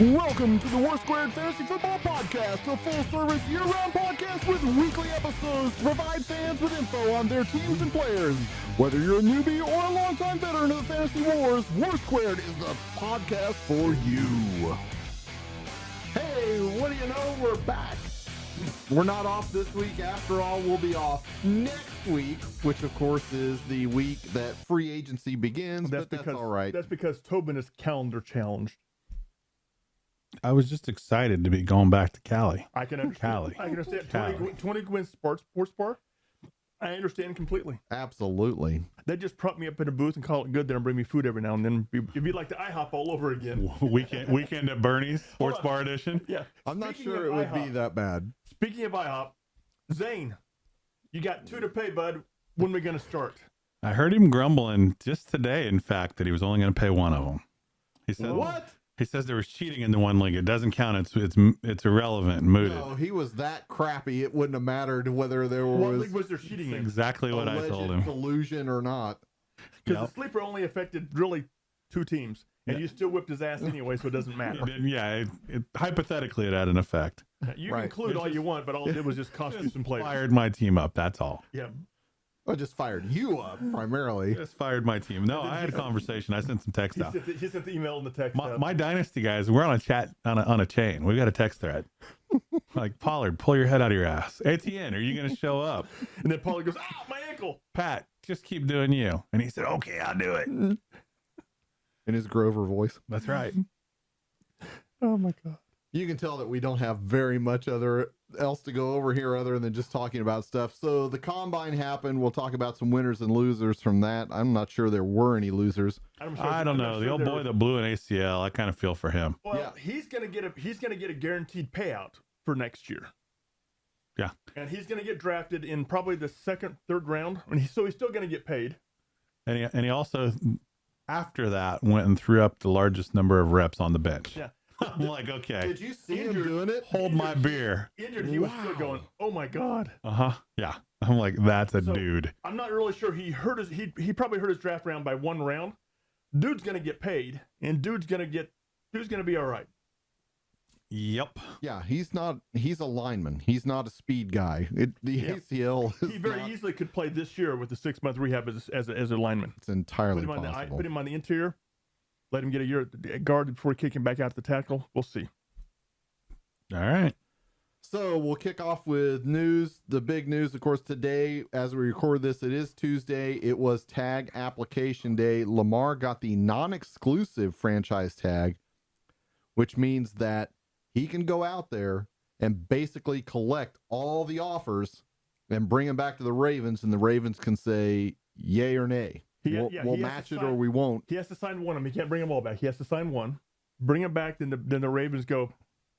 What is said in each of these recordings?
Welcome to the War Squared Fantasy Football Podcast, a full-service year-round podcast with weekly episodes to provide fans with info on their teams and players. Whether you're a newbie or a longtime veteran of the fantasy wars, War Squared is the podcast for you. Hey, what do you know? We're back. We're not off this week. After all, we'll be off next week, which of course is the week that free agency begins, but that's all right. That's because Tobin is calendar challenged. I was just excited to be going back to Cali. I can understand. I can understand. 20 wins sports bar. I understand completely. Absolutely. They just prop me up in a booth and call it good, then bring me food every now and then. It'd be like the IHOP all over again. Weekend at Bernie's, Sports Bar Edition. Yeah. I'm not sure it would be that bad. Speaking of IHOP, Zane, you got 2 to pay, bud. When are we going to start? I heard him grumbling just today, in fact, that he was only going to pay one of them. He said, "What?" He says there was cheating in the one league. It doesn't count. It's irrelevant and mooted. No, he was that crappy. It wouldn't have mattered whether there was. What league was there cheating in? Exactly what I told him. Collusion or not. Because the sleeper only affected really 2 teams, and you still whipped his ass anyway, so it doesn't matter. Hypothetically, it had an effect. You can include all you want, but all it did was just cost you some players. Fired my team up. That's all. Yeah. I just fired you up primarily. Just fired my team. No, I had a conversation. I sent some text out. He sent the email and the text. My dynasty guys, we're on a chat on a chain. We got a text thread. Like, Pollard, pull your head out of your ass. ATN, are you going to show up? And then Pollard goes, "Ah, my ankle." Pat, just keep doing you. And he said, "Okay, I'll do it." In his Grover voice. That's right. Oh my God. You can tell that we don't have very much else to go over here other than just talking about stuff. So the combine happened. We'll talk about some winners and losers from that. I'm not sure there were any losers. I don't know. The old boy that blew an ACL, I kind of feel for him. Well, yeah. he's gonna get a guaranteed payout for next year. Yeah. And he's gonna get drafted in probably the 2nd, 3rd round. So he's still gonna get paid. And he also, after that, went and threw up the largest number of reps on the bench. Yeah. I'm like, okay. Did you see him doing it? Hold my beer. Injured, he was still going, "Oh my God." Yeah. I'm like, that's a dude. I'm not really sure. He probably hurt his draft round by 1 round. Dude's gonna get paid, and dude's gonna be all right. Yep. Yeah, he's a lineman. He's not a speed guy. ACL is he very easily could play this year with the 6-month rehab as a lineman. It's entirely possible. Put him on the interior. Let him get a year at guard before we kick him back out to the tackle. We'll see. All right. So we'll kick off with news. The big news, of course, today, as we record this, it is Tuesday. It was tag application day. Lamar got the non-exclusive franchise tag, which means that he can go out there and basically collect all the offers and bring them back to the Ravens, and the Ravens can say yay or nay. We'll match it or we won't. He has to sign one of them. He can't bring them all back. He has to sign one, bring them back. Then the Ravens go,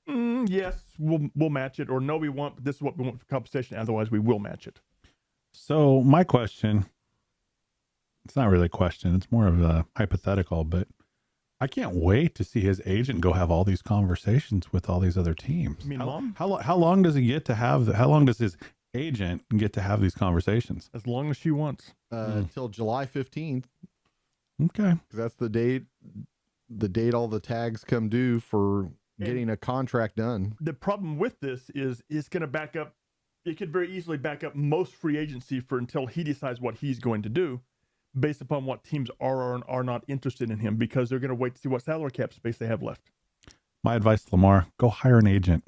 yes, we'll match it, or no, we won't. But this is what we want for compensation. Otherwise, we will match it. So my question, it's not really a question. It's more of a hypothetical, but I can't wait to see his agent go have all these conversations with all these other teams. I mean, Mom? How long does he get to have? How long does his agent get to have these conversations? As long as she wants. Until July 15th. Okay. Because that's the date all the tags come due for getting a contract done. The problem with this is it's going to back up. It could very easily back up most free agency until he decides what he's going to do based upon what teams are or are not interested in him, because they're going to wait to see what salary cap space they have left. My advice, Lamar, go hire an agent.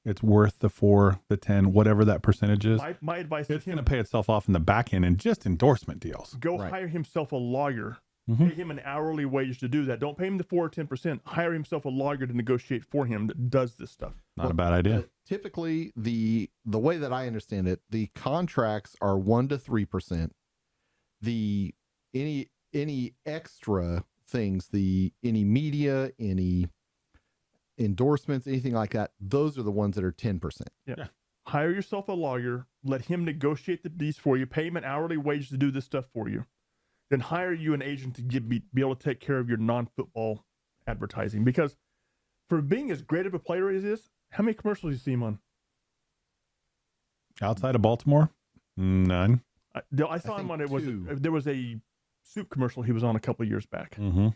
It's worth the 4, the 10, whatever that percentage is. My advice is it's going to pay itself off in the back end and just endorsement deals. Go hire himself a lawyer. Pay him an hourly wage to do that. Don't pay him the 4 or 10%. Hire himself a lawyer to negotiate for him that does this stuff. Not a bad idea. Typically, the way that I understand it, the contracts are 1 to 3%. Any extra things, any media, any endorsements, anything like that, those are the ones that are 10%. Yeah. Hire yourself a lawyer, let him negotiate these for you, pay him an hourly wage to do this stuff for you, then hire you an agent to be able to take care of your non-football advertising. Because for being as great of a player as he is, how many commercials do you see him on? Outside of Baltimore? None. I saw him on, there was a soup commercial he was on a couple of years back. Mm-hmm.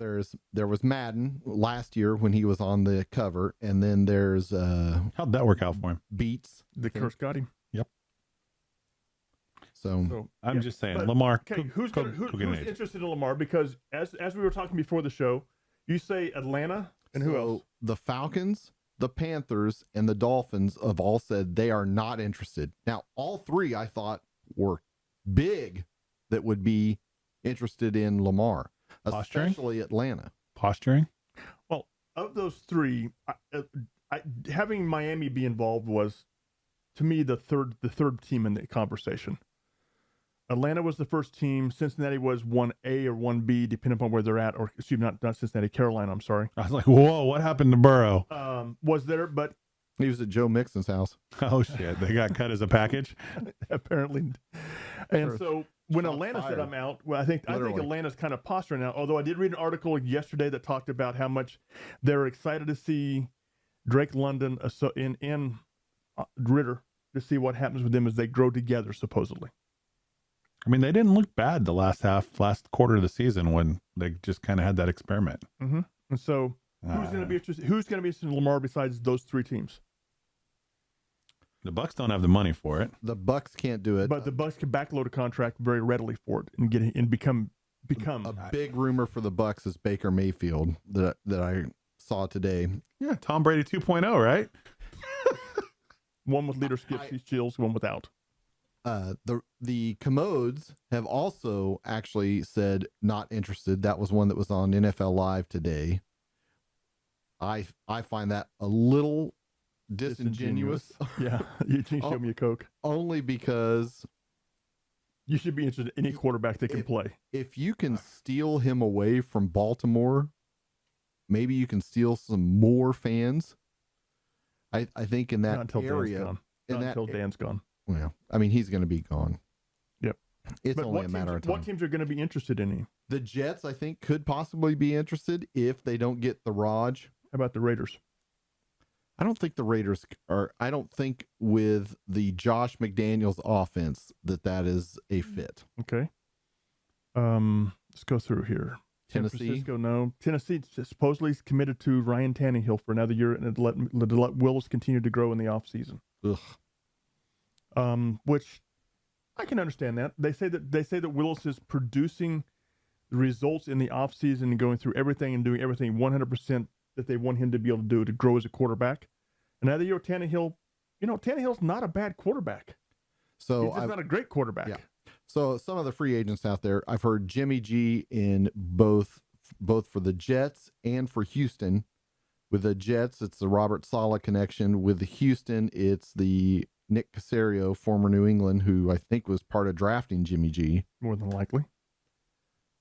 There was Madden last year when he was on the cover, and then there's How'd that work out for him? Beats. The curse got him. So I'm just saying, But, Lamar. Okay, who's interested in Lamar? Because as we were talking before the show, you say Atlanta and who else? The Falcons, the Panthers, and the Dolphins have all said they are not interested. Now, all three I thought were big that would be interested in Lamar, Posturing? especially Atlanta. Posturing? Well, of those three, having Miami be involved was, to me, the third team in the conversation. Atlanta was the first team. Cincinnati was 1A or 1B, depending upon where they're at. Or excuse me, not Cincinnati, Carolina. I'm sorry. I was like, whoa, what happened to Burrow? Was there, but He was at Joe Mixon's house. Oh shit, they got cut as a package. apparently. And Or so when shots Atlanta said fired. I'm out, well, I think Literally. Atlanta's kind of posturing now. Although I did read an article yesterday that talked about how much they're excited to see Drake London in Ritter to see what happens with them as they grow together, supposedly. I mean, they didn't look bad the last quarter of the season when they just kind of had that experiment. Mm-hmm. And so who's going to be interested? Who's going to be interested in Lamar besides those three teams? The Bucks don't have the money for it. The Bucks can't do it. But the Bucks can backload a contract very readily for it and become. A big rumor for the Bucks is Baker Mayfield that I saw today. Yeah, Tom Brady 2.0, right? One with leadership skills, one without. The Commodes have also actually said not interested. That was one that was on NFL Live today. I find that a little disingenuous. Yeah, you can show me a Coke. Only because You should be interested in any quarterback that can play. if you can steal him away from Baltimore, maybe you can steal some more fans. I think in that Not until area, Dan's gone. in Not that until Dan's gone. well, I mean he's going to be gone. Yep. It's But only a matter of time. What teams are going to be interested in him? The Jets, I think, could possibly be interested if they don't get the Raj. How about the Raiders? I don't think the Raiders are. I don't think with the Josh McDaniels offense that is a fit. Okay. Let's go through here. San Tennessee? Francisco, no. Tennessee supposedly is committed to Ryan Tannehill for another year and to let Willis continue to grow in the offseason. Ugh. Which I can understand that. They say that Willis is producing the results in the offseason and going through everything and doing everything 100% that they want him to be able to do to grow as a quarterback. Another year, Tannehill, Tannehill's not a bad quarterback. So He's just not a great quarterback. Yeah. So some of the free agents out there, I've heard Jimmy G in both for the Jets and for Houston. With the Jets, it's the Robert Saleh connection. With the Houston, it's the Nick Caserio, former New England, who I think was part of drafting Jimmy G. More than likely.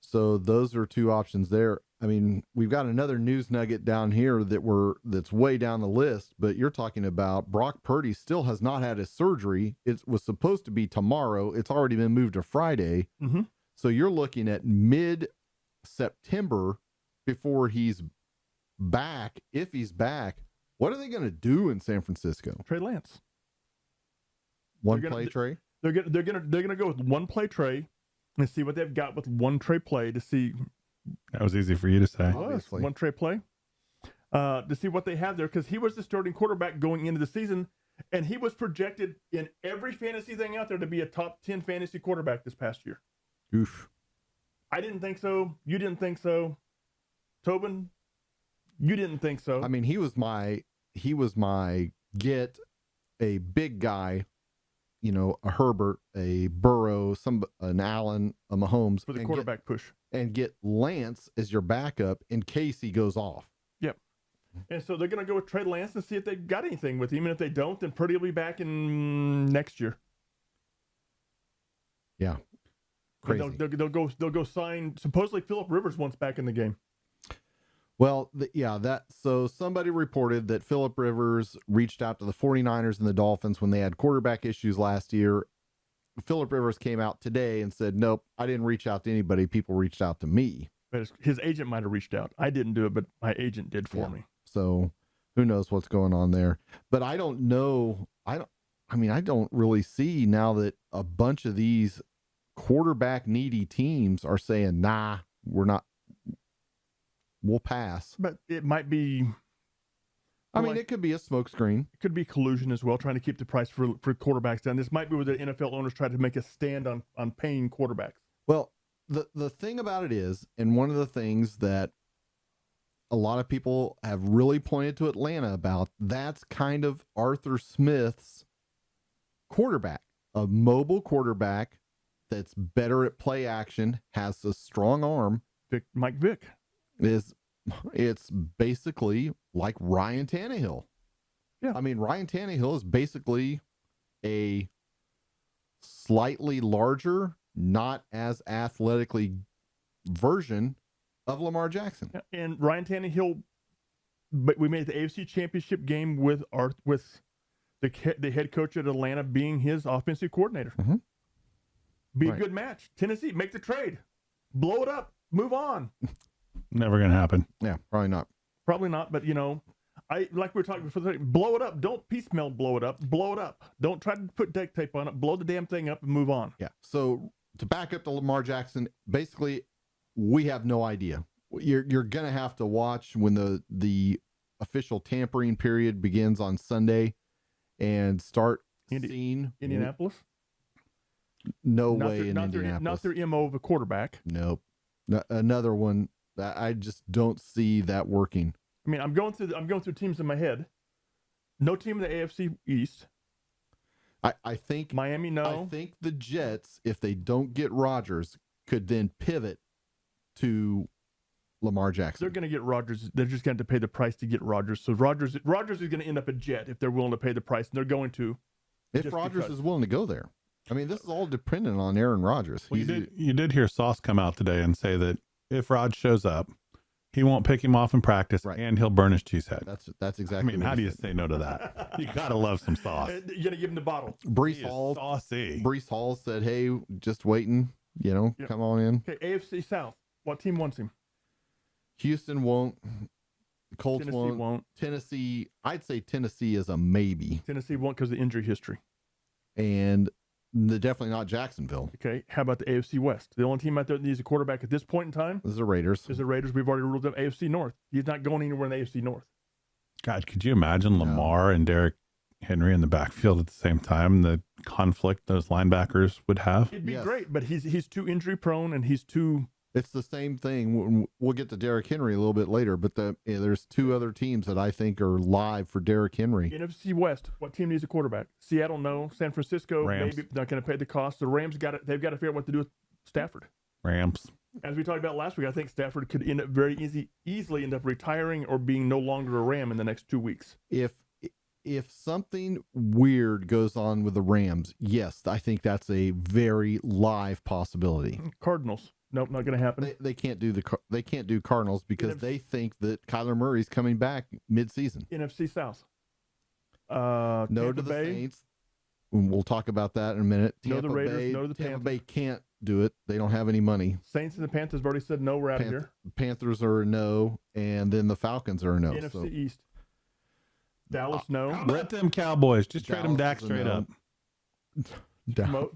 So those are two options there. I mean, we've got another news nugget down here that's way down the list, but you're talking about Brock Purdy still has not had his surgery. It was supposed to be tomorrow. It's already been moved to Friday. Mm-hmm. So you're looking at mid-September before he's back. If he's back, what are they going to do in San Francisco? Trey Lance. One They're gonna- play Trey? They're gonna go with one play Trey and see what they've got with one Trey play to see That was easy for you to say. Obviously. one Trey play to see what they have there, because he was the starting quarterback going into the season, and he was projected in every fantasy thing out there to be a top 10 fantasy quarterback this past year. Oof. I didn't think so. You didn't think so. Tobin, you didn't think so. I mean, he was my get a big guy, a Herbert, a Burrow, an Allen, a Mahomes for the and quarterback push. and get Lance as your backup in case he goes off. Yep. And so they're going to go with Trey Lance and see if they've got anything with him. And if they don't, then Purdy will be back in next year. Yeah. And Crazy. They'll go sign. Supposedly Phillip Rivers wants back in the game. Well, so somebody reported that Phillip Rivers reached out to the 49ers and the Dolphins when they had quarterback issues last year. Phillip Rivers came out today and said, nope, I didn't reach out to anybody. People reached out to me. But his agent might have reached out. I didn't do it, but my agent did for me. So who knows what's going on there. But I don't know. I don't really see now that a bunch of these quarterback needy teams are saying, nah, we're not, we'll pass. But it might be. I mean, it could be a smokescreen. It could be collusion as well, trying to keep the price for quarterbacks down. This might be where the NFL owners try to make a stand on paying quarterbacks. Well, the thing about it is, and one of the things that a lot of people have really pointed to Atlanta about, that's kind of Arthur Smith's quarterback, a mobile quarterback that's better at play action, has a strong arm. Mike Vick. It's basically like Ryan Tannehill. Yeah. I mean, Ryan Tannehill is basically a slightly larger, not as athletically version of Lamar Jackson. Yeah, and Ryan Tannehill, but we made the AFC Championship game with the head coach at Atlanta being his offensive coordinator. Mm-hmm. Be a good match. Tennessee, make the trade. Blow it up. Move on. Never going to happen. Yeah, probably not. Probably not, but like we were talking before, blow it up. Don't piecemeal blow it up. Blow it up. Don't try to put duct tape on it. Blow the damn thing up and move on. Yeah. So to back up to Lamar Jackson, basically, we have no idea. You're going to have to watch when the official tampering period begins on Sunday and start seeing Indianapolis. No way in Indianapolis. Not their MO of a quarterback. Nope. Another one that I just don't see that working. I mean, I'm going through teams in my head. No team in the AFC East. I think Miami. No. I think the Jets, if they don't get Rodgers, could then pivot to Lamar Jackson. They're going to get Rodgers. They're just going to pay the price to get Rodgers. So Rodgers is going to end up a Jet if they're willing to pay the price, and they're going to. If Rodgers is willing to go there. I mean, this is all dependent on Aaron Rodgers. Well, you did hear Sauce come out today and say that if Rod shows up, he won't pick him off in practice, and he'll burn his cheese head. That's exactly. I mean, how do you say no to that? You gotta love some sauce. You gotta give him the bottle. Brees Hall said, "Hey, just waiting. Come on in." Okay, AFC South. What team wants him? Houston won't. Colts Tennessee won't. Tennessee, I'd say Tennessee is a maybe. Tennessee won't because of the injury history. And definitely not Jacksonville. Okay, how about the AFC West? The only team out there that needs a quarterback at this point in time is the Raiders. We've already ruled out AFC North. He's not going anywhere in the AFC North. God, could you imagine Lamar and Derrick Henry in the backfield at the same time? The conflict those linebackers would have. It'd be great, but he's too injury prone and he's too. It's the same thing. We'll get to Derrick Henry a little bit later, but there's two other teams that I think are live for Derrick Henry. NFC West, what team needs a quarterback? Seattle, no. San Francisco, Rams. Maybe not going to pay the cost. The Rams they've got to figure out what to do with Stafford. Rams. As we talked about last week, I think Stafford could end up easily end up retiring or being no longer a Ram in the next 2 weeks. If something weird goes on with the Rams, yes, I think that's a very live possibility. Cardinals. Nope, not going to happen. They can't do Cardinals because they think that Kyler Murray's coming back mid-season. NFC South. No Tampa to the Bay. Saints. We'll talk about that in a minute. No to the Raiders. No to the Tampa Panthers. Bay can't do it. They don't have any money. Saints and the Panthers have already said no. We're out of here. Panthers are a no, and then the Falcons are a no. NFC East. Dallas, no. Let them Cowboys. Just trade them Dak straight up.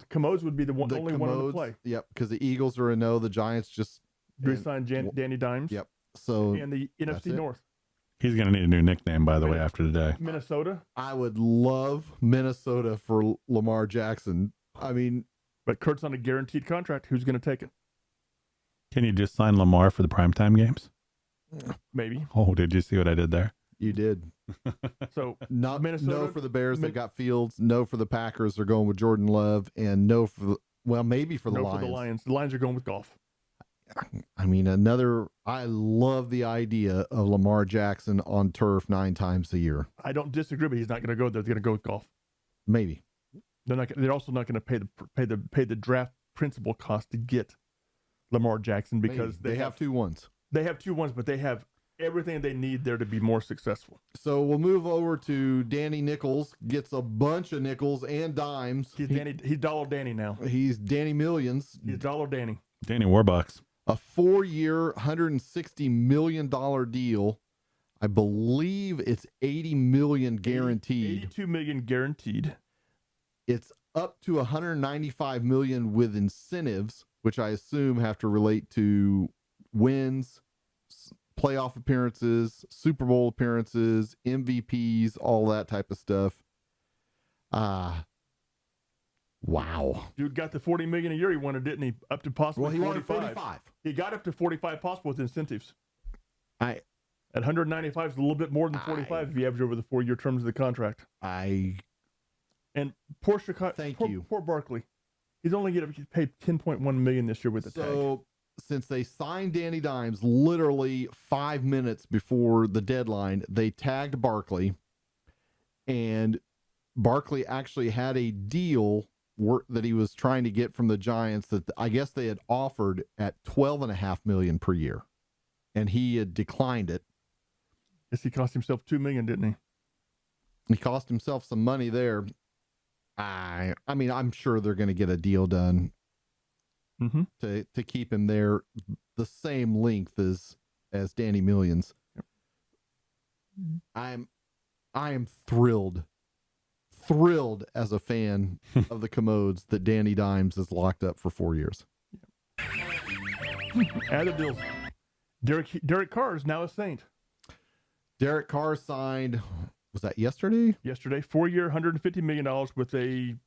Commodes would be the only one to play. Yep, because the Eagles are a no. The Giants just re-signed Danny Dimes. Yep. So and the NFC North. He's going to need a new nickname, by the way, after today. Minnesota. I would love Minnesota for Lamar Jackson. I mean, but Kurt's on a guaranteed contract. Who's going to take it? Can you just sign Lamar for the primetime games? Maybe. Oh, did you see what I did there? You did. So not Minnesota. No for the Bears. They got Fields. No for the Packers. They're going with Jordan Love. And no for maybe for the Lions. No for the Lions. The Lions are going with Goff. I mean, I love the idea of Lamar Jackson on turf 9 times a year. I don't disagree, but he's not going to go there. They're going to go with Goff. Maybe. They're also not going to pay the draft principal cost to get Lamar Jackson because they have 2 1s. They have 2 1s, but they have everything they need there to be more successful. So we'll move over to Danny Nichols. Gets a bunch of nickels and dimes. He's Dollar Danny now. He's Danny Millions. He's Dollar Danny. Danny Warbucks. A 4-year, $160 million deal. I believe it's $80 million guaranteed. $82 million guaranteed. It's up to $195 million with incentives, which I assume have to relate to wins, playoff appearances, Super Bowl appearances, MVPs, all that type of stuff. Wow. Dude got the $40 million a year he wanted, didn't he? Up to possibly Well, he 45. wanted 45. He got up to 45 possible with incentives. I At 195 is a little bit more than 45 if you average over the 4-year terms of the contract. I And poor Chicago. Thank poor, you. Poor Barkley. He's only getting paid $10.1 million this year with the tag. So since they signed Danny Dimes literally 5 minutes before the deadline, they tagged Barkley, and Barkley actually had a deal that he was trying to get from the Giants that I guess they had offered at $12.5 million per year, and he had declined it. Yes, he cost himself $2 million, didn't he? He cost himself some money there. I mean, I'm sure they're going to get a deal done to keep him there the same length as Danny Millions. Yep. I am thrilled as a fan of the Commodes that Danny Dimes is locked up for 4 years. Other deals. Derek Carr is now a Saint. Derek Carr signed, was that yesterday? Yesterday, 4-year, $150 million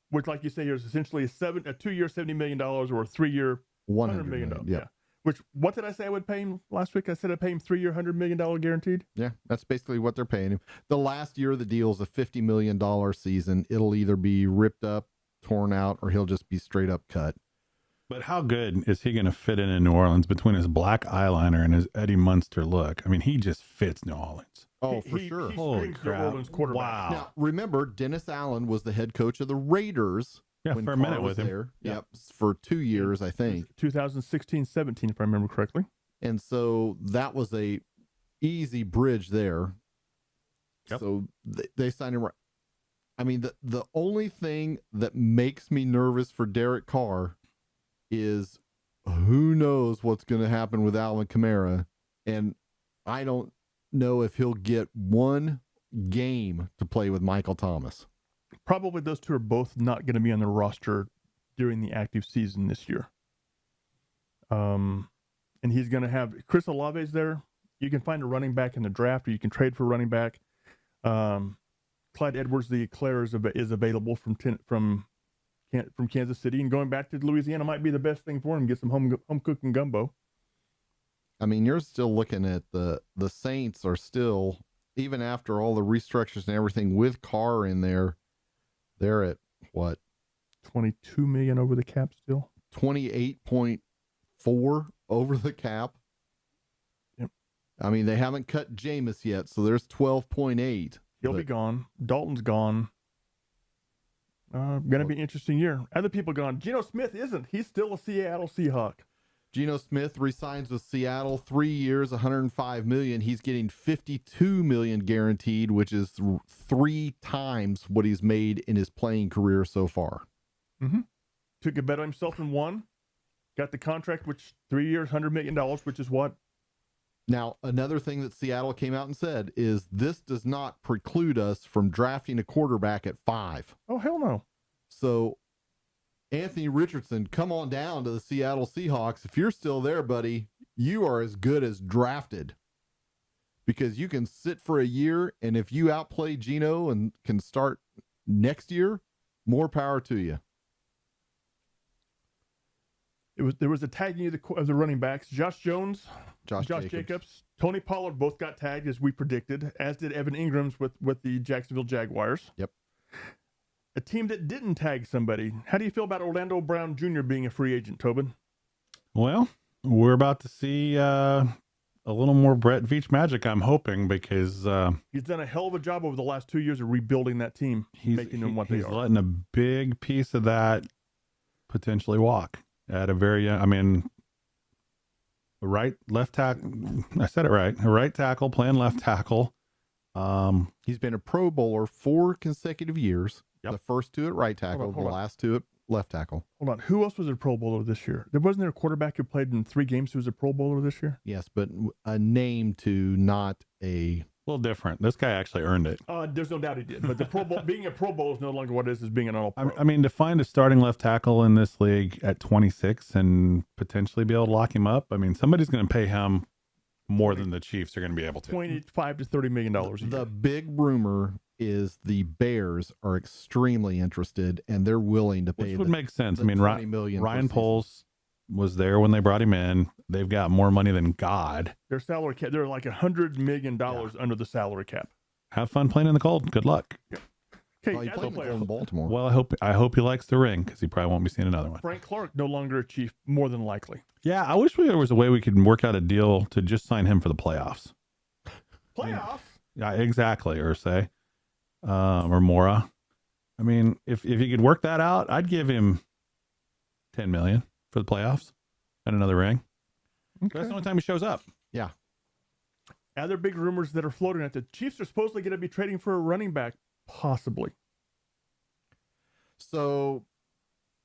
which, like you say, is essentially a 2-year, $70 million or a 3-year, $100 million. Yeah. Which, what did I say I would pay him last week? I said I'd pay him 3-year, $100 million guaranteed. Yeah, that's basically what they're paying him. The last year of the deal is a $50 million season. It'll either be ripped up, torn out, or he'll just be straight up cut. But how good is he going to fit in New Orleans between his black eyeliner and his Eddie Munster look? I mean, he just fits New Orleans. Oh, for sure. Holy crap. Wow. Now, remember, Dennis Allen was the head coach of the Raiders. Yeah, when for a Carr minute was with him. there. Yep, for 2 years, I think. 2016-17, if I remember correctly. And so that was a easy bridge there. Yep. So they signed him. I mean, the only thing that makes me nervous for Derek Carr is who knows what's going to happen with Alvin Kamara. And I don't know if he'll get one game to play with Michael Thomas. Probably those two are both not going to be on the roster during the active season this year. And he's going to have Chris Olave's there. You can find a running back in the draft, or you can trade for a running back. Clyde Edwards, the Eclair, is available from Kansas City, and going back to Louisiana might be the best thing for him. Get some home cooking gumbo. I mean, you're still looking at the Saints are still, even after all the restructures and everything with Carr in there, they're at what? $22 million over the cap still. 28.4 over the cap. Yep. I mean, they haven't cut Jameis yet, so there's 12.8. He'll be gone. Dalton's gone. Going to be an interesting year. Other people gone. Geno Smith isn't. He's still a Seattle Seahawk. Geno Smith resigns with Seattle, 3 years, $105 million. He's getting $52 million guaranteed, which is 3 times what he's made in his playing career so far. Mm-hmm. Took a bet on himself and won. Got the contract, which 3 years, $100 million, which is what? Now, another thing that Seattle came out and said is this does not preclude us from drafting a quarterback at 5. Oh, hell no. So, Anthony Richardson, come on down to the Seattle Seahawks. If you're still there, buddy, you are as good as drafted. Because you can sit for a year, and if you outplay Geno and can start next year, more power to you. There was a tagging of the running backs. Josh Jones, Josh Jacobs, Tony Pollard both got tagged as we predicted, as did Evan Ingram's with the Jacksonville Jaguars. Yep. A team that didn't tag somebody. How do you feel about Orlando Brown Jr. being a free agent, Tobin? Well, we're about to see a little more Brett Veach magic, I'm hoping, because he's done a hell of a job over the last 2 years of rebuilding that team, making them what they are. He's letting a big piece of that potentially walk at a very young, I mean, left tackle. I said it right. A right tackle playing left tackle. He's been a Pro Bowler 4 consecutive years. Yep. The first 2 at right tackle, the last 2 at left tackle. Hold on. Who else was a Pro Bowler this year? Wasn't there a quarterback who played in 3 games who was a Pro Bowler this year? Yes, but a name to not a A little different. This guy actually earned it. There's no doubt he did. But the Pro Bowl, being a Pro Bowl is no longer what it is being an All-Pro. I mean, to find a starting left tackle in this league at 26 and potentially be able to lock him up, I mean, somebody's going to pay him more than the Chiefs are going to be able to. $25 to $30 million a year. The big rumor is the Bears are extremely interested, and they're willing to pay. Which would make sense. I mean, $20 million Ryan per Poles was there when they brought him in. They've got more money than God. Their salary cap, they're like $100 million under the salary cap. Have fun playing in the cold. Good luck. Okay, Well, he as a played player, in Baltimore. Well, I hope he likes the ring because he probably won't be seeing another one. Frank Clark no longer a Chief, more than likely. Yeah, I wish there was a way we could work out a deal to just sign him for the playoffs. Playoffs? Yeah, exactly. Or say, or Mora. I mean, if you could work that out, I'd give him $10 million for the playoffs and another ring. Okay. That's the only time he shows up. Yeah. Other big rumors that are floating at the Chiefs are supposedly going to be trading for a running back, possibly. So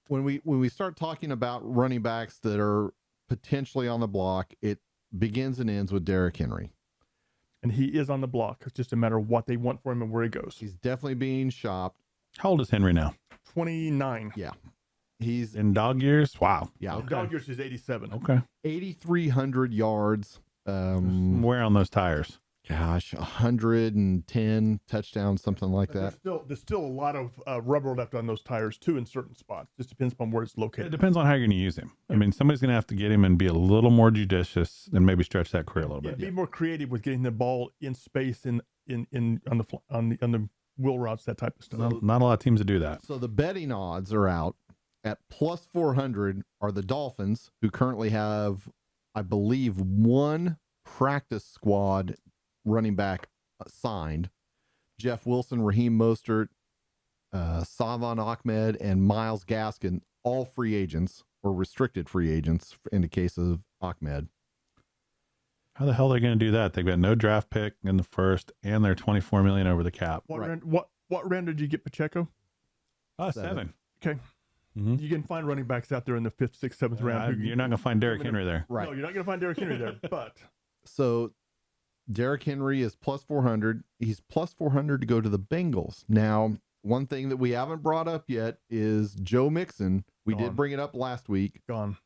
when we start talking about running backs that are potentially on the block, it begins and ends with Derrick Henry. And he is on the block. It's just a matter of what they want for him and where he goes. He's definitely being shopped. How old is Henry now? 29. Yeah. He's In dog years? Wow. yeah, Okay. Dog years is 87. Okay. 8,300 yards. Wear on those tires. Gosh, 110 touchdowns, something like But that. there's still a lot of rubber left on those tires too in certain spots. Just depends upon where it's It located. depends on how you're going to use him. I mean, somebody's going to have to get him and be a little more judicious and maybe stretch that career a little Yeah, bit. be more creative with getting the ball in space on the wheel routes, that type of stuff. Not a lot of teams that do that. So the betting odds are out at plus 400 are the Dolphins, who currently have, I believe, one practice squad running back signed. Jeff Wilson, Raheem Mostert, Savon Ahmed, and Myles Gaskin, all free agents or restricted free agents in the case of Ahmed. How the hell are they going to do that? They've got no draft pick in the first, and they're $24 million over the cap. What Right. round? What round did you get Pacheco? 7. Okay, Mhm. you can find running backs out there in the 5th, 6th, 7th round. You're not going to find Derrick Henry there. Right. No, you're not going to find Derrick Henry there. But So Derrick Henry is plus 400. He's plus 400 to go to the Bengals. Now, one thing that we haven't brought up yet is Joe Mixon. We Gone. did bring it up last week gone.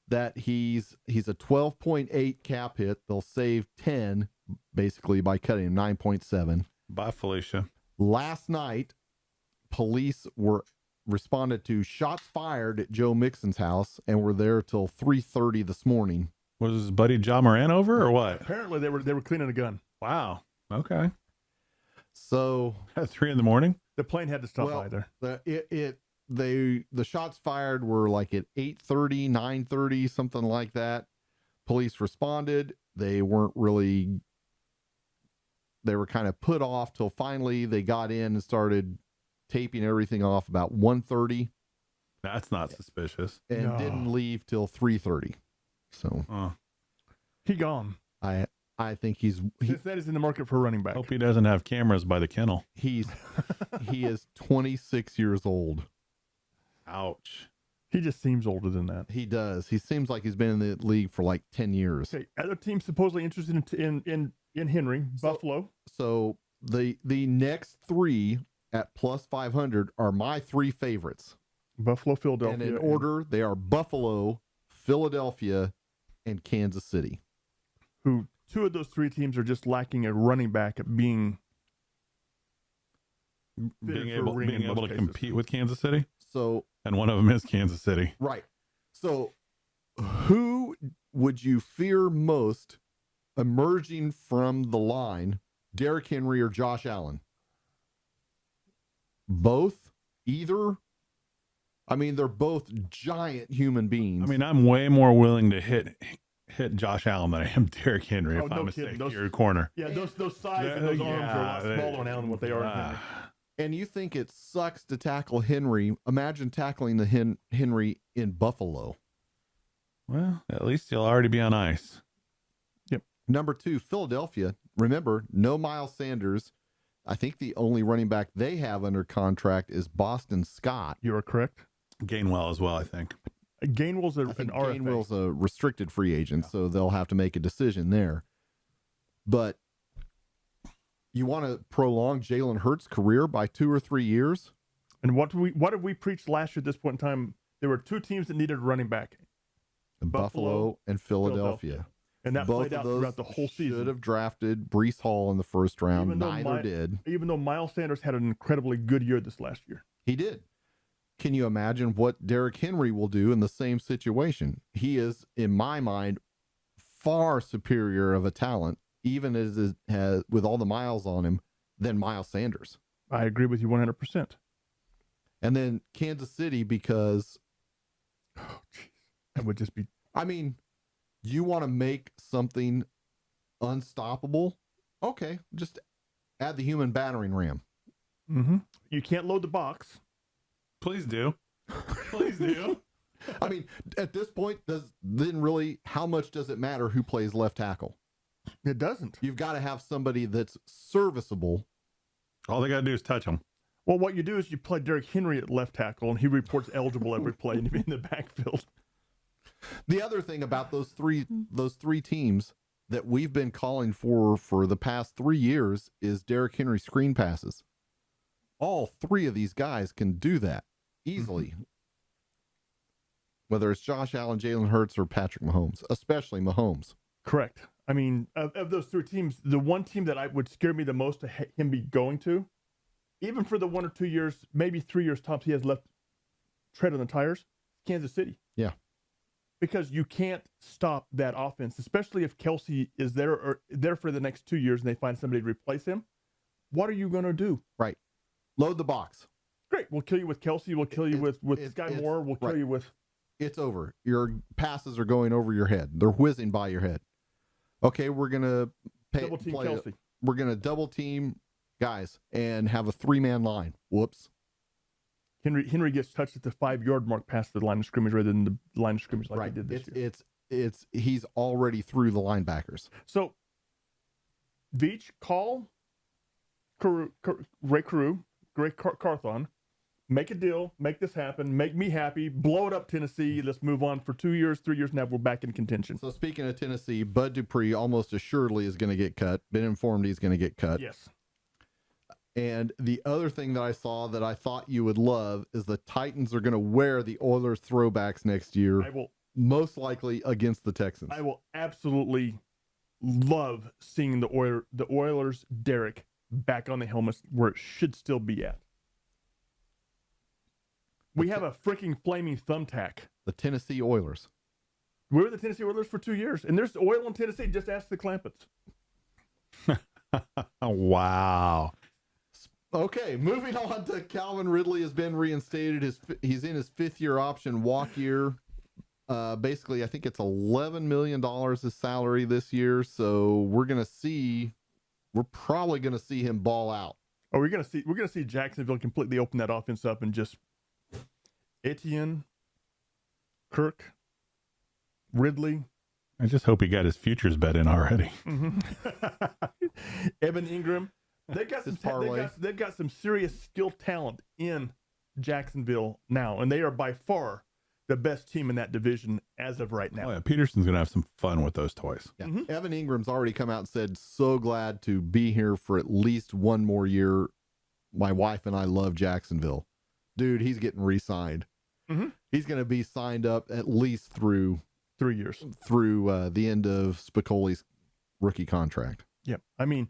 that he's a 12.8 cap hit. They'll save 10 basically by cutting him 9.7. Bye, Felicia. Last night, police responded to shots fired at Joe Mixon's house and were there till 3:30 this morning. Was his buddy John Moran over or what? Apparently, they were cleaning a gun. Wow. Okay. So At 3 a.m. The plane had to stop Well, by there. the shots fired were like at 8:30, 9:30, something like that. Police responded. They were kind of put off till finally they got in and started taping everything off about 1:30 That's not suspicious. and No. didn't leave till 3:30. So He gone. I think he's Cincinnati's is in the market for a running back. Hope he doesn't have cameras by the kennel. he is 26 years old. Ouch. He just seems older than that. He does. He seems like he's been in the league for like 10 years. Okay, other teams supposedly interested in Henry. Buffalo. So the next three at plus 500 are my three favorites. Buffalo, Philadelphia. And in order, they are Buffalo, Philadelphia, and Kansas City. Who two of those three teams are just lacking a running back at being Being for a ring in able most to cases. compete with Kansas City. So, And one of them is Kansas City. right. So, who would you fear most emerging from the line, Derrick Henry or Josh Allen? Both? Either? I mean, they're both giant human beings. I mean, I'm way more willing to hit Josh Allen than I am Derrick Henry Oh, if no I'm a kidding. safety corner. Yeah, those size and those arms are a lot smaller on Allen than what they are in Henry. and you think it sucks to tackle Henry. Imagine tackling the Henry in Buffalo. Well, at least he'll already be on ice. Number 2, Philadelphia. Remember, no Miles Sanders. I think the only running back they have under contract is Boston Scott. You are correct. Gainwell as well, I think. Gainwell's I an think RFA. Gainwell's a restricted free agent, so they'll have to make a decision there. But You want to prolong Jalen Hurts' career by 2 or 3 years? And what have we preached last year at this point in time? There were two teams that needed a running back. Buffalo and Philadelphia. And that Both played of out those throughout the whole season. should have drafted Breece Hall in the first round. Neither did. Even though Miles Sanders had an incredibly good year this last year. He did. Can you imagine what Derrick Henry will do in the same situation? He is, in my mind, far superior of a talent, even as with all the miles on him, than Miles Sanders. I agree with you 100%. And then Kansas City, because that would just be. I mean, you want to make something unstoppable? Okay, just add the human battering ram. Mm-hmm. You can't load the box. Please do. Please do. I mean, at this point, how much does it matter who plays left tackle? It doesn't. You've got to have somebody that's serviceable. All they got to do is touch them. Well, what you do is you play Derrick Henry at left tackle, and he reports eligible every play in the backfield. The other thing about those three teams that we've been calling for the past 3 years is Derrick Henry screen passes. All three of these guys can do that easily. Mm-hmm. Whether it's Josh Allen, Jalen Hurts, or Patrick Mahomes, especially Mahomes. Correct. I mean, of those three teams, the one team that would scare me the most to him be going to, even for the 1 or 2 years, maybe 3 years tops he has left tread on the tires, Kansas City. Yeah. Because you can't stop that offense, especially if Kelsey is there for the next 2 years and they find somebody to replace him. What are you going to do? Right. Load the box. Great. We'll kill you with Kelsey. We'll kill you with Sky Moore. We'll kill you with... It's over. Your passes are going over your head. They're whizzing by your head. Okay, we're going to double team Kelsey. We're going to double team guys and have a 3-man line. Whoops. Henry gets touched at the 5-yard mark past the line of scrimmage rather than the line of scrimmage like right. he did this year. He's already through the linebackers. So, Veach, call Ray Carthon, make a deal, make this happen, make me happy, blow it up, Tennessee. Let's move on for 2 years, 3 years. Now we're back in contention. So speaking of Tennessee, Bud Dupree almost assuredly is going to get cut. Been informed he's going to get cut. Yes. And the other thing that I saw that I thought you would love is the Titans are going to wear the Oilers throwbacks next year. I will. Most likely against the Texans. I will absolutely love seeing the Oilers Derrick back on the helmets where it should still be at. We have a freaking flaming thumbtack. The Tennessee Oilers. We were the Tennessee Oilers for 2 years, and there's oil in Tennessee. Just ask the Clampetts. Wow. Okay, moving on to Calvin Ridley has been reinstated. He's in his 5th-year option walk year. Basically, I think it's $11 million his salary this year. So we're probably gonna see him ball out. Oh, we're gonna see Jacksonville completely open that offense up and just Etienne, Kirk, Ridley. I just hope he got his futures bet in already. Mm-hmm. Evan Ingram. They've got some serious skill talent in Jacksonville now, and they are by far the best team in that division as of right now. Oh, yeah. Peterson's going to have some fun with those toys. Yeah. Mm-hmm. Evan Ingram's already come out and said, so glad to be here for at least one more year. My wife and I love Jacksonville. Dude, he's getting re-signed. Mm-hmm. He's going to be signed up at least through 3 years. Through the end of Spicoli's rookie contract. Yep. I mean,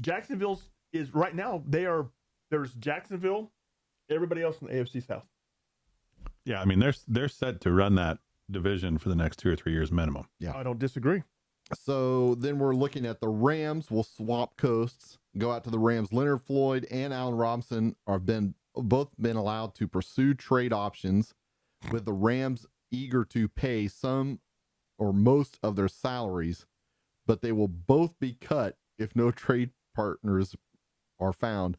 Jacksonville's is right now, there's Jacksonville, everybody else in the AFC South. Yeah, I mean, they're set to run that division for the next 2 or 3 years minimum. Yeah, I don't disagree. So then we're looking at the Rams. We'll swap coasts, go out to the Rams. Leonard Floyd and Allen Robinson have both been allowed to pursue trade options, with the Rams eager to pay some or most of their salaries, but they will both be cut if no trade partners are found.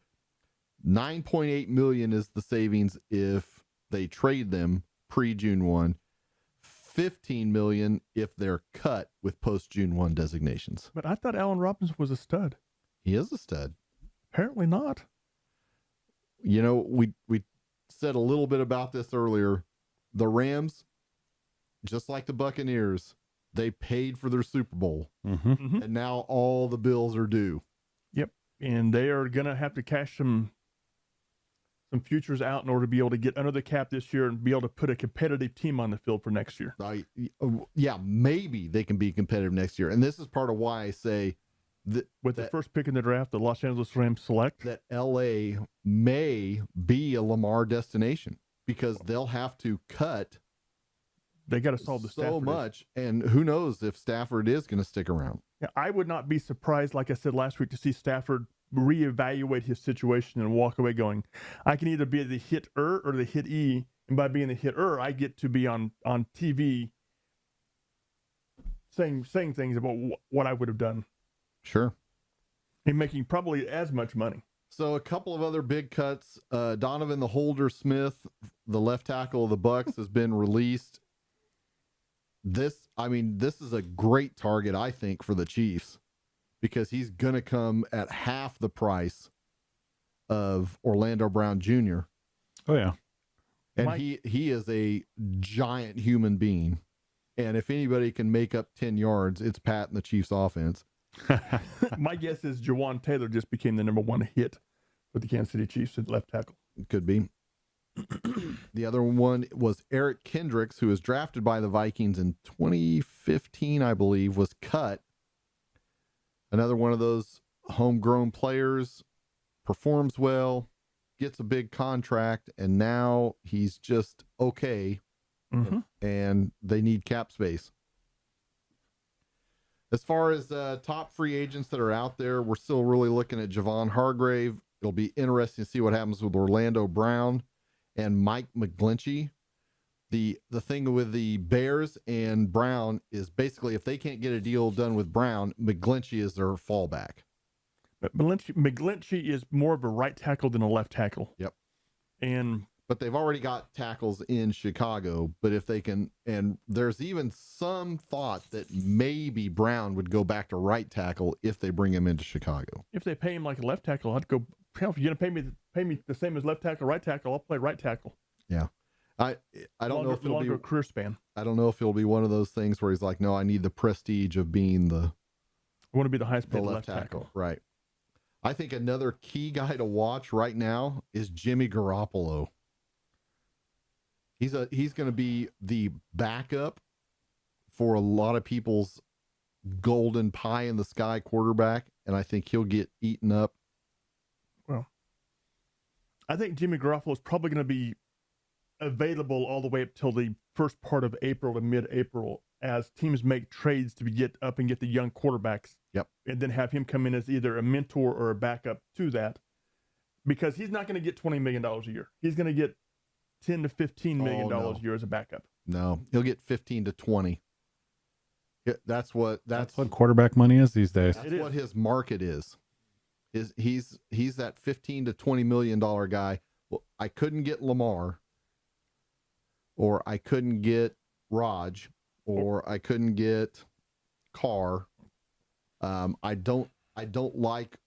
$9.8 million is the savings if they trade them pre-June 1. $15 million if they're cut with post-June 1 designations. But I thought Allen Robinson was a stud. He is a stud. Apparently not. You know, we said a little bit about this earlier. The Rams, just like the Buccaneers, they paid for their Super Bowl. Mm-hmm. And now all the bills are due. Yep. and they are going to have to cash some futures out in order to be able to get under the cap this year and be able to put a competitive team on the field for next year. Yeah, maybe they can be competitive next year. And this is part of why I say that with the first pick in the draft, the Los Angeles Rams select that LA may be a Lamar destination because they'll have to cut. They got to solve the so Stafford much, and who knows if Stafford is going to stick around. Yeah, I would not be surprised, like I said last week, to see Stafford reevaluate his situation and walk away going, I can either be the hitter or the hitee, and by being the hitter, I get to be on TV saying things about what I would have done. Sure. And making probably as much money. So a couple of other big cuts. Donovan the Holder Smith, the left tackle of the Bucs, has been released. This is a great target, I think, for the Chiefs because he's going to come at half the price of Orlando Brown Jr. Oh, yeah. And he is a giant human being. And if anybody can make up 10 yards, it's Pat and the Chiefs offense. My guess is Jawan Taylor just became the number one hit for the Kansas City Chiefs at left tackle. It could be. The other one was Eric Kendricks, who was drafted by the Vikings in 2015, I believe, was cut. Another one of those homegrown players, performs well, gets a big contract, and now he's just okay, and they need cap space. As far as top free agents that are out there, we're still really looking at Javon Hargrave. It'll be interesting to see what happens with Orlando Brown and Mike McGlinchey. The thing with the Bears and Brown is basically if they can't get a deal done with Brown, McGlinchey is their fallback. But McGlinchey is more of a right tackle than a left tackle. Yep. But they've already got tackles in Chicago. But if they can, and there's even some thought that maybe Brown would go back to right tackle if they bring him into Chicago. If they pay him like a left tackle, I'd go, if you're going to pay me the same as left tackle, right tackle, I'll play right tackle. Yeah. I don't know if it'll be a career span. I don't know if it'll be one of those things where he's like, no, I need the prestige of being I want to be the highest paid left tackle. Right. I think another key guy to watch right now is Jimmy Garoppolo. He's going to be the backup for a lot of people's golden pie in the sky quarterback, and I think he'll get eaten up. Well, I think Jimmy Garoppolo is probably going to be available all the way up till the first part of April to mid-April as teams make trades to get up and get the young quarterbacks. Yep. And then have him come in as either a mentor or a backup to that, because he's not going to get $20 million a year. He's going to get $10 to $15 million a year as a backup. No, he'll get 15 to 20. That's what quarterback money is these days. That's what his market is. He's that 15 to 20 million dollar guy. Well, I couldn't get Lamar, or I couldn't get Raj, or I couldn't get Carr. I don't like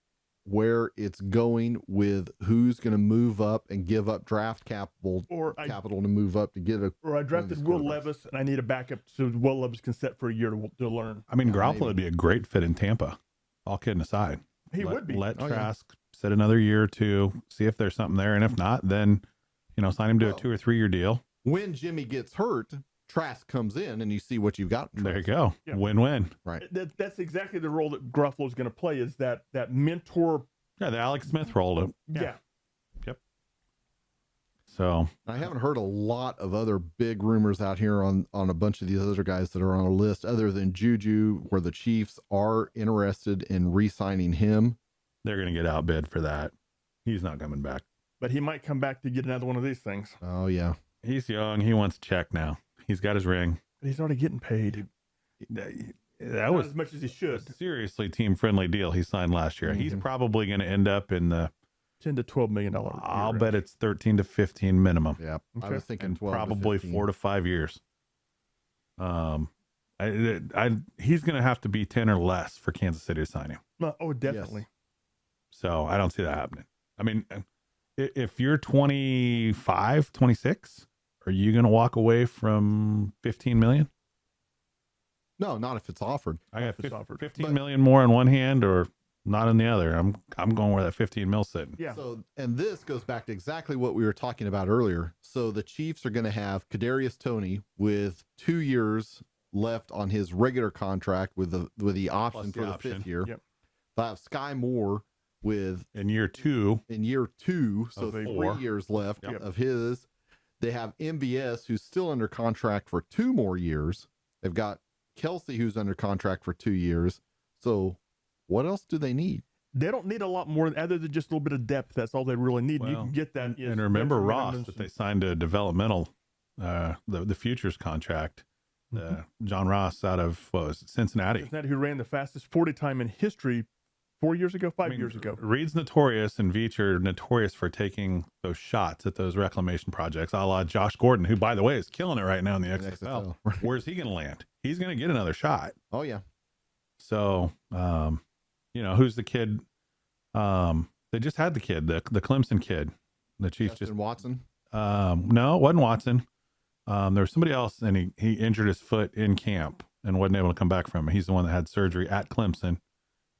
where it's going with who's going to move up and give up draft capital to move up to get a. Or I drafted Will Levis and I need a backup so Will Levis can set for a year to learn. I mean, Garoppolo would be a great fit in Tampa. All kidding aside, he would be. Let Trask sit another year or two, see if there's something there, and if not, then sign him to a 2 or 3 year deal. When Jimmy gets hurt, Trask comes in and you see what you've got. There you go. Yeah. Win-win. Right. That's exactly the role that Garoppolo is going to play, is that mentor. Yeah, the Alex Smith role. Yeah. Yep. So I haven't heard a lot of other big rumors out here on a bunch of these other guys that are on a list other than Juju, where the Chiefs are interested in re-signing him. They're going to get outbid for that. He's not coming back. But he might come back to get another one of these things. Oh, yeah. He's young. He wants a check now. He's got his ring. But he's already getting paid. That was as much as he should. Seriously team-friendly deal he signed last year. Mm-hmm. He's probably going to end up in the $10 to $12 million. I'll bet it's 13 to 15 minimum. Yeah, okay. I was thinking 12 probably to 15. 4 to 5 years. He's going to have to be 10 or less for Kansas City to sign him. Oh, definitely. Yes. So I don't see that happening. I mean, if you're 25, 26, are you going to walk away from $15 million? No, not if it's offered. I got $15 million more on one hand, or not in the other. I'm going where that 15 mil sitting. Yeah. So, and this goes back to exactly what we were talking about earlier. So the Chiefs are going to have Kadarius Toney with 2 years left on his regular contract with the option for the option. 5th year. Yep. They'll have Sky Moore with In year 2, in year 2, so Of 3 4. years left Yep. of his. They have MVS, who's still under contract for 2 more years. They've got Kelsey, who's under contract for 2 years. So what else do they need? They don't need a lot more other than just a little bit of depth. That's all they really need. You Well, can get that. and remember Ross that they signed a developmental, the futures contract. John Ross out of Cincinnati. Cincinnati, who ran the fastest 40 time in history 4 years ago, 5 years ago. Reed's notorious and Veach are notorious for taking those shots at those reclamation projects, a la Josh Gordon, who, by the way, is killing it right now in the XFL. XFL. Where's he going to land? He's going to get another shot. Oh, yeah. So, who's the kid? They just had the kid, the Clemson kid. The Chiefs Justin Watson. no, it wasn't Watson. There was somebody else, and he injured his foot in camp and wasn't able to come back from it. He's the one that had surgery at Clemson.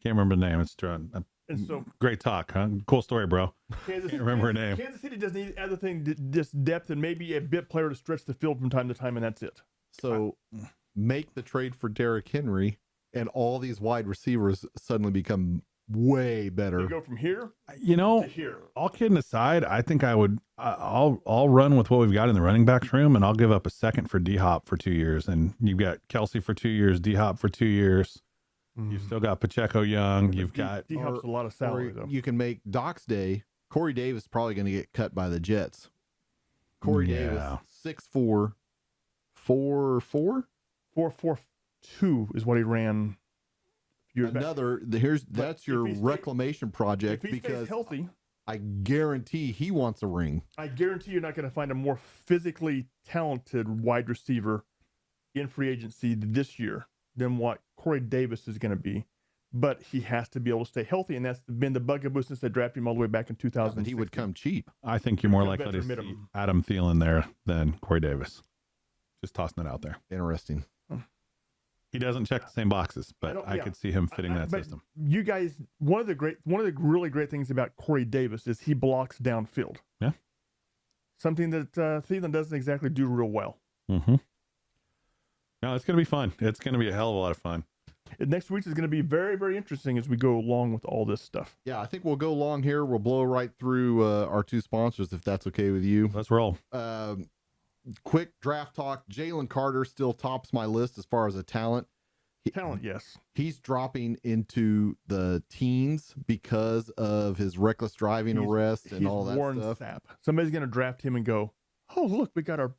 Can't remember the name. It's And so great talk, huh? Cool story, bro. Kansas, Can't remember her name. Kansas City just need other thing, just depth and maybe a bit player to stretch the field from time to time, and that's it. So make the trade for Derrick Henry, and all these wide receivers suddenly become way better. You go from here You to know, here. all kidding aside, I think I'll run with what we've got in the running backs room, and I'll give up a second for D Hop for 2 years, and you've got Kelsey for 2 years, D Hop for 2 years. You've still got Pacheco Young. You've got D Hop's a lot of salary though. You can make Doc's Day. Corey Davis probably going to get cut by the Jets. Corey Davis, 6'4", 4'4". 4.42 is what he ran. Years back. That's your if he reclamation project, If he stays because healthy, I guarantee he wants a ring. I guarantee you're not going to find a more physically talented wide receiver in free agency this year than what Corey Davis is going to be. But he has to be able to stay healthy, and that's been the bugaboo since they drafted him all the way back in 2000. And he would come cheap. I think you're more You're likely to veteran see minimum. Adam Thielen there than Corey Davis. Just tossing it out there. Interesting. He doesn't check the same boxes, but don't- I yeah. could see him fitting that But system. You guys, one of the really great things about Corey Davis is he blocks downfield. Yeah. Something that Thielen doesn't exactly do real well. Mm-hmm. No, it's going to be fun. It's going to be a hell of a lot of fun. And next week is going to be very, very interesting as we go along with all this stuff. Yeah, I think we'll go long here. We'll blow right through our two sponsors, if that's okay with you. Let's roll. Quick draft talk. Jalen Carter still tops my list as far as a talent. Talent, yes. He's dropping into the teens because of his reckless driving arrest and He's all that Warren stuff. Sapp. Somebody's going to draft him and go, oh, look, we got our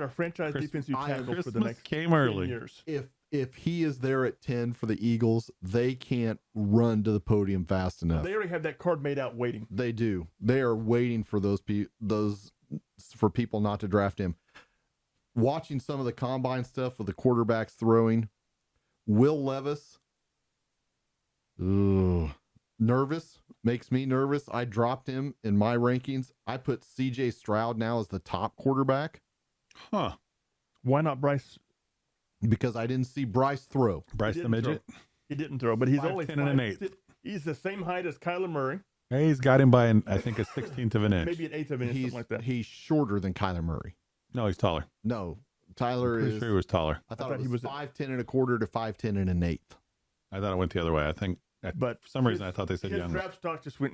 franchise Chris- defensive tackle for the Christmas next came 10 early. years. If he is there at 10 for the Eagles, they can't run to the podium fast enough. They already have that card made out waiting. They do. They are waiting for for people not to draft him. Watching some of the combine stuff with the quarterbacks throwing, Will Levis, nervous, makes me nervous. I dropped him in my rankings. I put CJ Stroud now as the top quarterback Huh. Why not Bryce? because I didn't see Bryce throw. Bryce the didn't midget. He didn't throw, but he's 5'10" only and an eighth. He's the same height as Kyler Murray, Hey, he's got him by, I think, a 16th of an inch. maybe an eighth of an inch, something like that. He's shorter than Kyler Murray. No, he's taller. No, Tyler Pretty is. sure he was taller. I thought thought it he was was 5'10" and a quarter to 5'10" and an eighth. I thought it went the other way. I think, But for some reason, I thought they said his younger. draft stock just went.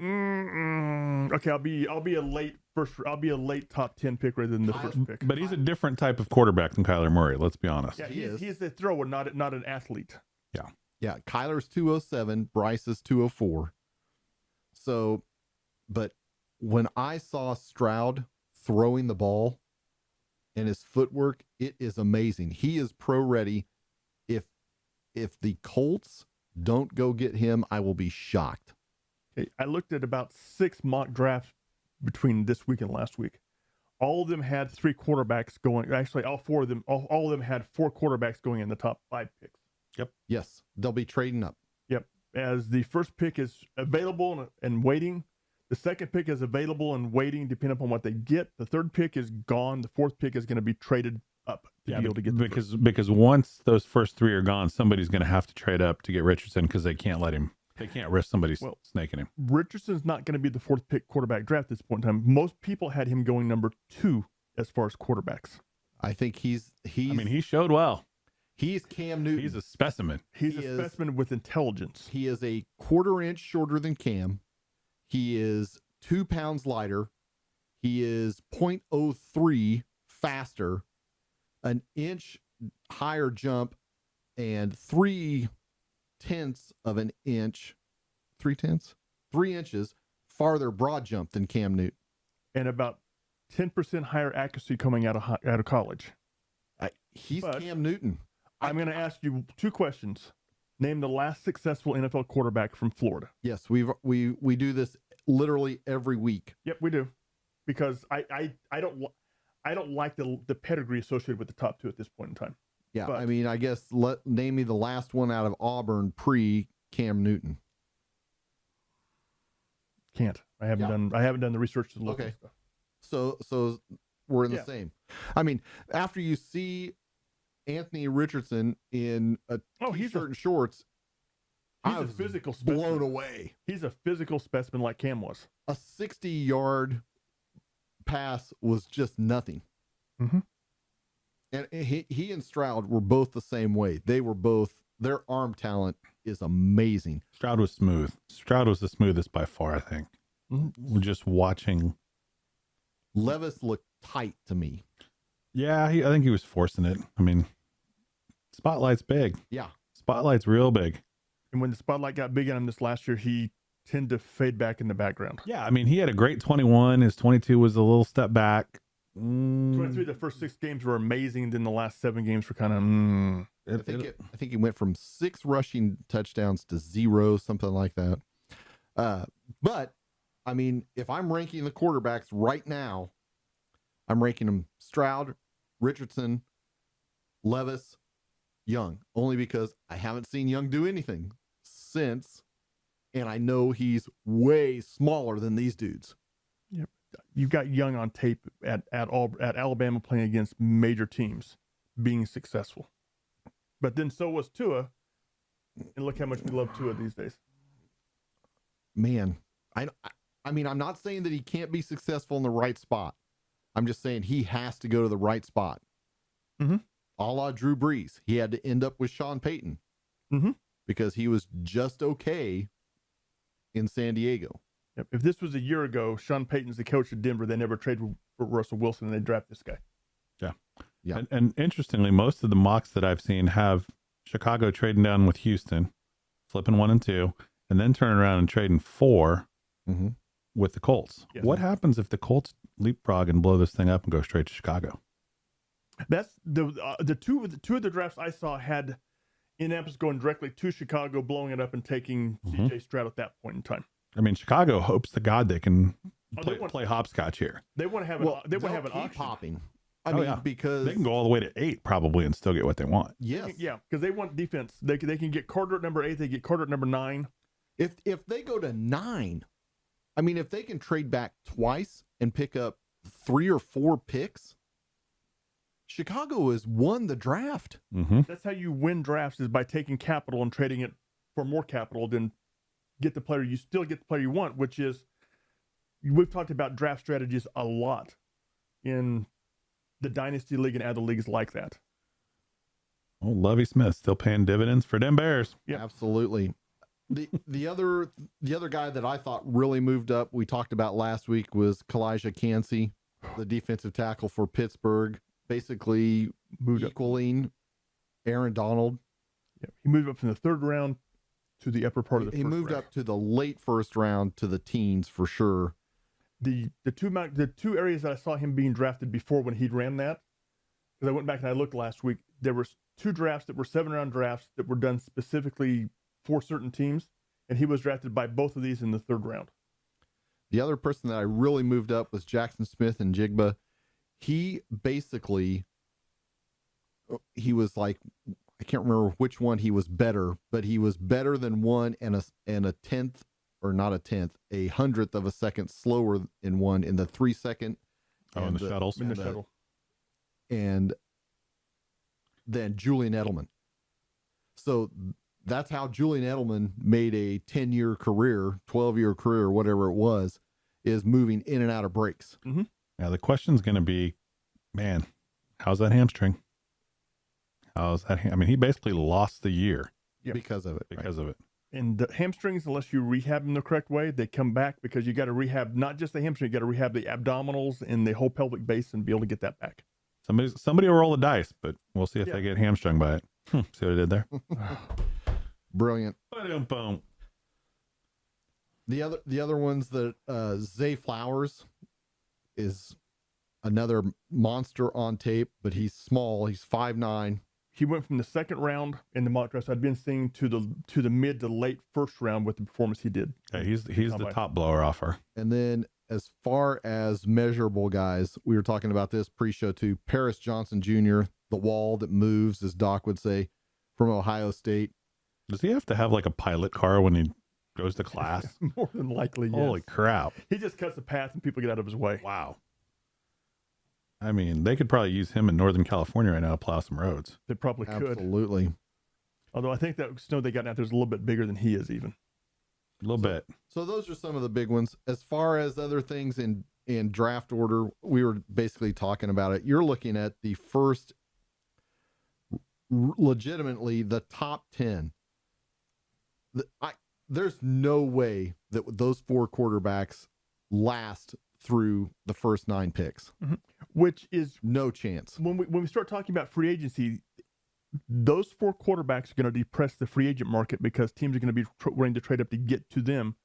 Okay, I'll be a late top 10 pick rather than the first pick. But he's a different type of quarterback than Kyler Murray. Let's be honest. Yeah, he is. he's the thrower, not an athlete. Yeah, Kyler's 207, Bryce is 204. So, but when I saw Stroud throwing the ball and his footwork, it is amazing. He is pro ready. If the Colts don't go get him, I will be shocked. Okay, I looked at about 6 mock drafts between this week and last week. All of them had 3 quarterbacks going. Actually, all 4 of them, all of them had 4 quarterbacks going in the top 5 picks. Yes, they'll be trading up. Yep. As the first pick is available and waiting, the second pick is available and waiting, depending upon what they get. The third pick is gone. The fourth pick is going to be traded up to be able to get the first. because once those first 3 are gone, somebody's going to have to trade up to get Richardson because they can't let him. They can't risk somebody snaking him. Richardson's not going to be the 4th pick quarterback draft at this point in time. Most people had him going number 2 as far as quarterbacks. I think he's. I mean, he showed well. He's Cam Newton. He's a specimen. He's a specimen with intelligence. He is a 1/4 inch shorter than Cam. He is 2 pounds lighter. He is 0.03 faster, an inch higher jump, and 3/10 of an inch, 3 inches farther broad jump than Cam Newton, and about 10% higher accuracy coming out of college. He's Cam Newton. I'm going to ask you 2 questions. Name the last successful NFL quarterback from Florida. Yes, we do this literally every week. Yep, we do, because I don't like the pedigree associated with the top 2 at this point in time. Yeah, but, I mean, I guess name me the last one out of Auburn pre Cam Newton. Can't. I haven't done the research to look at stuff. So we're in the same. I mean, after you see Anthony Richardson in a t-shirt and shorts, I was physical blown away. He's a physical specimen like Cam was. A 60-yard pass was just nothing. Mm-hmm. And he and Stroud were both the same way. They were both, their arm talent is amazing. Stroud was smooth. Stroud was the smoothest by far, I think. Mm-hmm. Just watching. Levis looked tight to me. Yeah, I think he was forcing it. I mean, spotlight's big. Yeah. Spotlight's real big. And when the spotlight got big on him this last year, he tended to fade back in the background. Yeah, I mean, he had a great 21. His 22 was a little step back. 23, the first 6 games were amazing. Then the last 7 games were kind of. I think he went from 6 rushing touchdowns to 0, something like that. But I mean, if I'm ranking the quarterbacks right now, I'm ranking them Stroud, Richardson, Levis, Young, only because I haven't seen Young do anything since, and I know he's way smaller than these dudes. Yep. You've got Young on tape at Alabama playing against major teams, being successful. But then so was Tua, and look how much we love Tua these days. Man, I mean, I'm not saying that he can't be successful in the right spot. I'm just saying he has to go to the right spot. Mm-hmm. A la Drew Brees. He had to end up with Sean Payton because he was just okay in San Diego. Yep. If this was a year ago, Sean Payton's the coach of Denver. They never traded for Russell Wilson, and they draft this guy. Yeah. And interestingly, most of the mocks that I've seen have Chicago trading down with Houston, flipping 1 and 2, and then turning around and trading 4 with the Colts. Yes. What happens if the Colts leapfrog and blow this thing up and go straight to Chicago? That's the two of the drafts I saw had Indianapolis going directly to Chicago, blowing it up and taking C.J. Stroud at that point in time. I mean, Chicago hopes to God they can play hopscotch here. They want to have an auction. Popping. I mean, because they can go all the way to 8 probably and still get what they want. Yes. Yeah, because they want defense. They can get Carter at number 8. They get Carter at number 9. If they go to 9, I mean, if they can trade back twice and pick up 3 or 4 picks, Chicago has won the draft. Mm-hmm. That's how you win drafts, is by taking capital and trading it for more capital, then get the player. You still get the player you want, which is, we've talked about draft strategies a lot in the Dynasty League and other leagues like that. Oh, Lovie Smith still paying dividends for them Bears. Yeah, absolutely. The other guy that I thought really moved up, we talked about last week, was Kalijah Kancey, the defensive tackle for Pittsburgh, basically equaling Aaron Donald. Yeah, he moved up from the 3rd round to the upper part of the first round. He moved up to the late 1st round to the teens for sure. The two areas that I saw him being drafted before when he'd ran that, because I went back and I looked last week, there were 2 drafts that were 7-round drafts that were done specifically for certain teams, and he was drafted by both of these in the 3rd round. The other person that I really moved up was Jackson Smith and Jigba. He basically, he was like, I can't remember which one he was better, but he was better than one and a tenth, or not a tenth, 100th of a second slower in one in the 3 second. In the shuttles. In the shuttle. And then Julian Edelman. So that's how Julian Edelman made a 10-year career, 12-year career, whatever it was, is moving in and out of breaks. Mm-hmm. Now the question's going to be, man, how's that hamstring? How's that? I mean, he basically lost the year Because of it. because of it. And the hamstrings, unless you rehab them the correct way, they come back because you got to rehab not just the hamstring, you got to rehab the abdominals and the whole pelvic base and be able to get that back. Somebody will roll the dice, but we'll see if they get hamstrung by it. See what I did there? Brilliant. Boom. The other ones that Zay Flowers is another monster on tape, but he's small. He's 5'9". He went from the second round in the mock draft I'd been seeing to the mid to late first round with the performance he did. Yeah, he's the top blower offer. And then as far as measurable guys, we were talking about this pre-show too. Paris Johnson Jr., the wall that moves, as Doc would say, from Ohio State. Does he have to have like a pilot car when he goes to class? More than likely, yes. Holy crap. He just cuts the path and people get out of his way. Wow. I mean, they could probably use him in Northern California right now to plow some roads. They probably could. Absolutely. Although I think that snow they got out there is a little bit bigger than he is even. A little bit. So those are some of the big ones. As far as other things in draft order, we were basically talking about it. You're looking at the first, legitimately, the top 10. There's no way that those 4 quarterbacks last through the first 9 picks. Mm-hmm. Which is no chance. When we start talking about free agency, those 4 quarterbacks are going to depress the free agent market because teams are going to be willing to trade up to get to them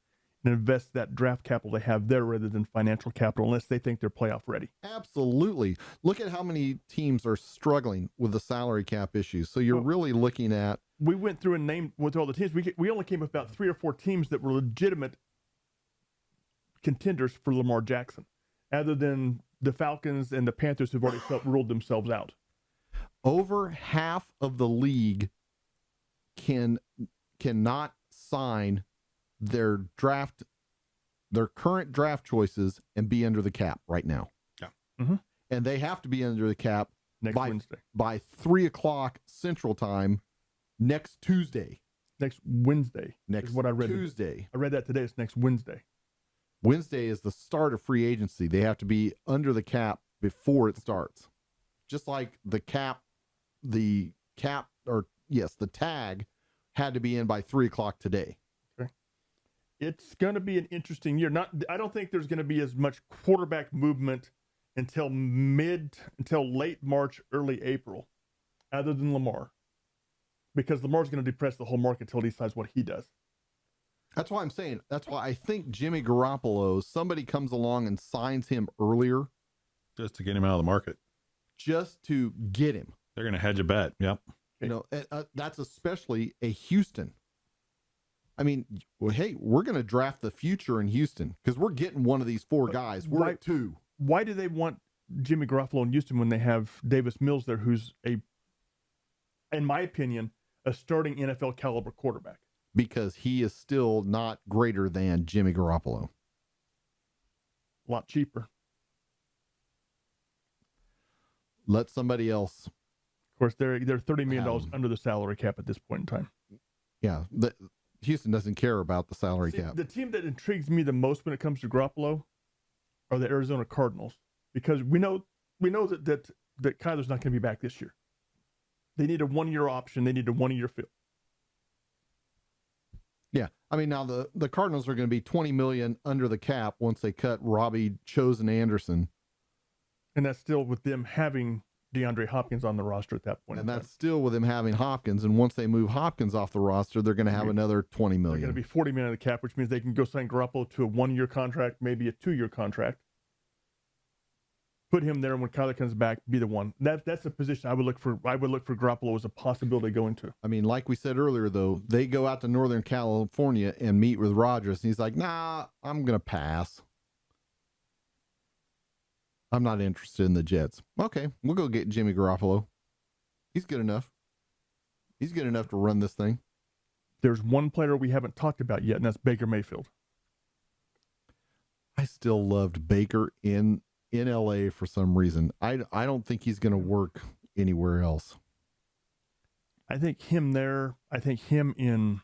and invest that draft capital they have there rather than financial capital unless they think they're playoff ready. Absolutely. Look at how many teams are struggling with the salary cap issues. So you're really looking at... We went through and named with all the teams. We only came up about 3 or 4 teams that were legitimate contenders for Lamar Jackson, other than the Falcons and the Panthers who've already ruled themselves out. Over half of the league cannot sign their current draft choices and be under the cap right now. Yeah. Mm-hmm. And they have to be under the cap Wednesday by 3:00 Central Time next Tuesday. Next Wednesday. Next is what I read. Tuesday. I read that today. It's next Wednesday. Wednesday is the start of free agency. They have to be under the cap before it starts. Just like the tag had to be in by 3:00 today. Okay. It's going to be an interesting year. I don't think there's going to be as much quarterback movement until late March, early April, other than Lamar. Because Lamar's going to depress the whole market until he decides what he does. That's why I'm saying, that's why I think Jimmy Garoppolo, somebody comes along and signs him earlier. Just to get him out of the market. Just to get him. They're going to hedge a bet. Yep. You know, that's especially a Houston. I mean, well, hey, we're going to draft the future in Houston because we're getting one of these 4 guys. We're at 2. Why do they want Jimmy Garoppolo in Houston when they have Davis Mills there, who's in my opinion, a starting NFL caliber quarterback? Because he is still not greater than Jimmy Garoppolo. A lot cheaper. Let somebody else. Of course, they're $30 million under the salary cap at this point in time. Yeah, Houston doesn't care about the salary cap. The team that intrigues me the most when it comes to Garoppolo are the Arizona Cardinals, because we know that Kyler's not going to be back this year. They need a 1-year option. They need a 1-year field. Yeah, I mean, now the Cardinals are going to be $20 million under the cap once they cut Robbie Chosen Anderson, and that's still with them having DeAndre Hopkins on the roster at that point. And that's still with them having Hopkins. And once they move Hopkins off the roster, they're going to have another $20 million. They're going to be $40 million of the cap, which means they can go sign Garoppolo to a 1-year contract, maybe a 2-year contract. Put him there, and when Kyler comes back, be the one. That's a position I would look for. I would look for Garoppolo as a possibility going to. I mean, like we said earlier, though, they go out to Northern California and meet with Rodgers, and he's like, "Nah, I'm gonna pass. I'm not interested in the Jets." Okay, we'll go get Jimmy Garoppolo. He's good enough. He's good enough to run this thing. There's one player we haven't talked about yet, and that's Baker Mayfield. I still loved Baker in LA for some reason. I don't think he's going to work anywhere else. I think him there. I think him in,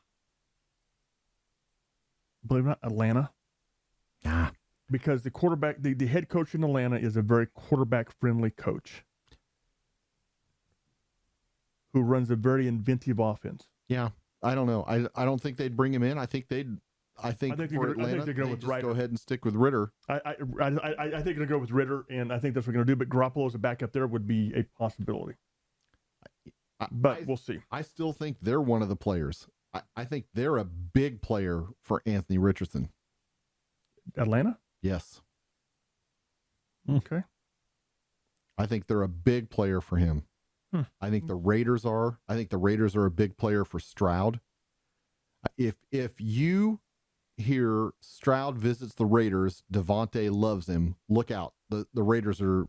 believe it or not, Atlanta. Ah. Because the quarterback, the head coach in Atlanta is a very quarterback-friendly coach who runs a very inventive offense. Yeah, I don't know. I don't think they'd bring him in. I think for Atlanta, they're going they'd with just Ryder. go ahead and stick with Ritter. I think they're going to go with Ritter, and I think that's what they're going to do. But Garoppolo as a backup there would be a possibility. But we'll see. I still think they're one of the players. I think they're a big player for Anthony Richardson. Atlanta? Yes. Okay. I think they're a big player for him. I think the Raiders are. I think the Raiders are a big player for Stroud. If you hear Stroud visits the Raiders, Devontae loves him, look out. The Raiders are,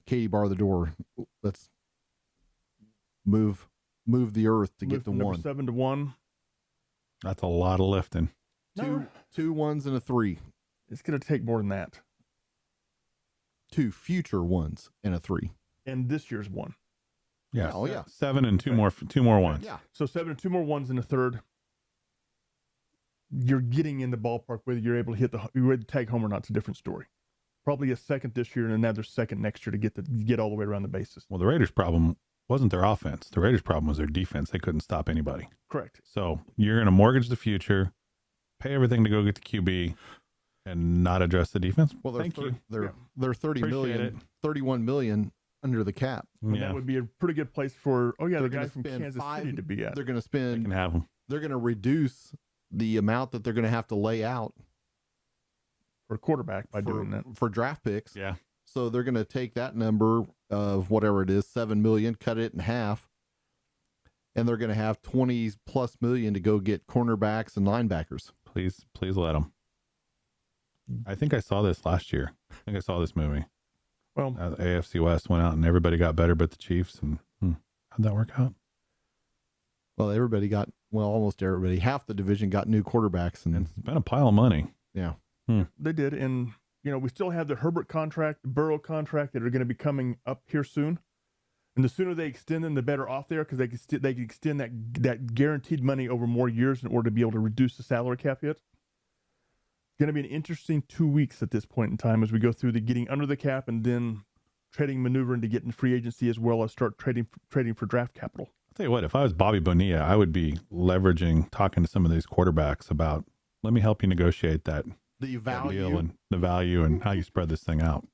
Katie bar the door. Let's move the earth to get the number one. 7 to 1. That's a lot of lifting. Two ones and a 3. It's going to take more than that. 2 future ones and a 3. And this year's 1. Yeah. Oh yeah. 7 and two more ones. Yeah. So 7 and 2 more ones in the third. You're getting in the ballpark whether you're able to hit the tag home or not. It's a different story. Probably a second this year and another second next year to get all the way around the bases. Well, the Raiders' problem wasn't their offense. The Raiders' problem was their defense. They couldn't stop anybody. Correct. So you're going to mortgage the future, pay everything to go get the QB, and not address the defense. Well, they're they're 30 Appreciate million, it. 31 million under the cap. And Yeah, that would be a pretty good place for the They're guy gonna from spend Kansas City to be at. They're going to they spend. can have them. They're going to reduce the amount that they're going to have to lay out For a quarterback by doing that. for draft picks. Yeah. So they're going to take that number of whatever it is, 7 million, cut it in half, and they're going to have 20 plus million to go get cornerbacks and linebackers. Please let them. I think I saw this last year. I think I saw this movie. Well, AFC West went out and everybody got better but the Chiefs. And how'd that work out? Well, almost everybody. Half the division got new quarterbacks, and It's been a pile of money. yeah, they did. And, we still have the Herbert contract, the Burrow contract that are going to be coming up here soon. And the sooner they extend them, the better off they are because they can extend that guaranteed money over more years in order to be able to reduce the salary cap hit. Going to be an interesting 2 weeks at this point in time as we go through the getting under the cap and then trading maneuvering to get in free agency as well as start trading for draft capital. I'll tell you what, if I was Bobby Bonilla, I would be leveraging, talking to some of these quarterbacks about, let me help you negotiate that the deal value. and the value and how you spread this thing out.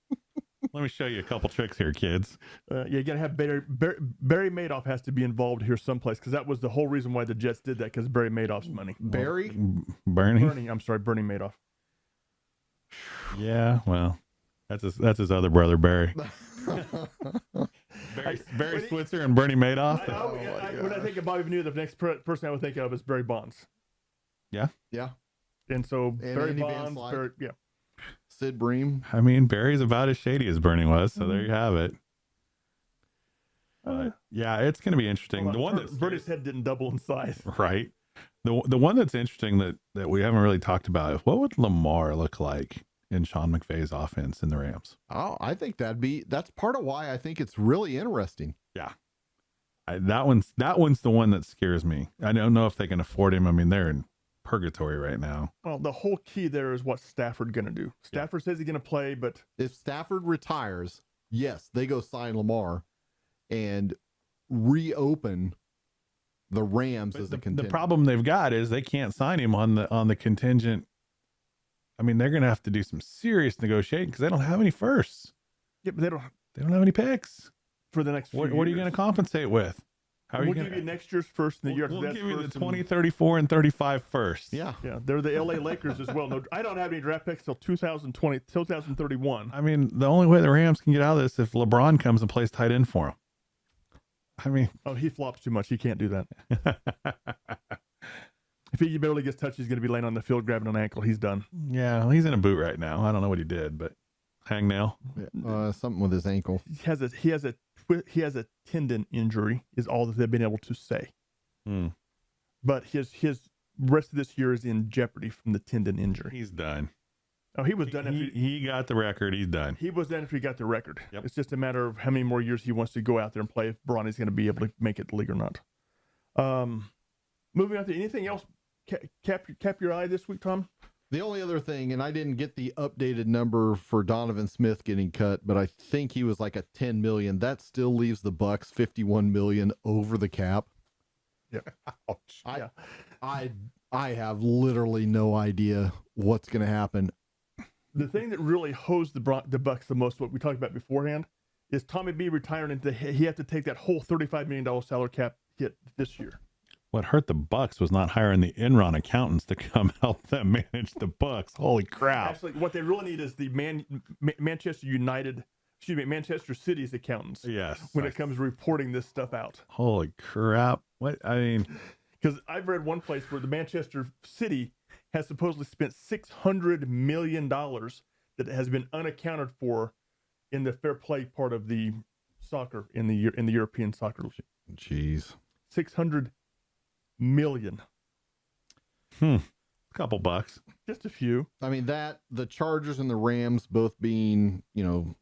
Let me show you a couple tricks here, kids. You got to have Barry Madoff has to be involved here someplace because that was the whole reason why the Jets did that because Barry Madoff's money. Barry. Bernie? Bernie Madoff. Yeah, well, that's his other brother, Barry. Barry Switzer and Bernie Madoff. When I think of Bobby Bonilla, the next person I would think of is Barry Bonds. Yeah. Yeah. And so Barry Andy Van Bonds, Slyke. Sid Bream. I mean, Barry's about as shady as Bernie was, so there you have it. Yeah, it's going to be interesting. The one that Bernie's head didn't double in size. right. The one that's interesting that we haven't really talked about is what would Lamar look like in Sean McVay's offense in the Rams? Oh, I think that's part of why I think it's really interesting. Yeah. That one's the one that scares me. I don't know if they can afford him. I mean, they're in purgatory right now. Well, the whole key there is what Stafford going to do. Stafford says he's going to play, but If Stafford retires, yes, they go sign Lamar and reopen the Rams as a contender. The problem they've got is they can't sign him on the contingent. I mean, they're going to have to do some serious negotiating because they don't have any firsts. yeah, but they don't have any picks. for the next few What are you going to compensate with? How are We'll you give going you next year's first and the year We'll after give that you the first 20, and- 34, and 35 first. Yeah. Yeah, they're the LA Lakers as well. No, I don't have any draft picks till 2031. I mean, the only way the Rams can get out of this is if LeBron comes and plays tight end for them. I mean, Oh, he flops too much. He can't do that. If he barely gets touched, he's going to be laying on the field grabbing an ankle. He's done. yeah, he's in a boot right now. I don't know what he did, but hangnail. Something with his ankle. He has a tendon injury is all that they've been able to say. But his rest of this year is in jeopardy from the tendon injury. He's done. Oh, he was done. He got the record. He's done. He was done after he got the record. Yep. It's just a matter of how many more years he wants to go out there and play, if Bronny's going to be able to make it the league or not. Moving on to anything else cap your eye this week, Tom? The only other thing, and I didn't get the updated number for Donovan Smith getting cut, but I think he was like a 10 million. That still leaves the Bucks 51 million over the cap. Yeah. Ouch. I have literally no idea what's going to happen. The thing that really hosed the Bucks the most, what we talked about beforehand, is Tommy B retiring, and he had to take that whole $35 million salary cap hit this year. What hurt the Bucks was not hiring the Enron accountants to come help them manage the Bucks. Holy crap! Actually, what they really need is the Manchester City's accountants. Yes. When it comes to reporting this stuff out. Holy crap! What I mean, because I've read one place where the Manchester City has supposedly spent $600 million that has been unaccounted for in the fair play part of the soccer in the European soccer league. Jeez, $600 million. A couple bucks, just a few. I mean, the Chargers and the Rams both being 20+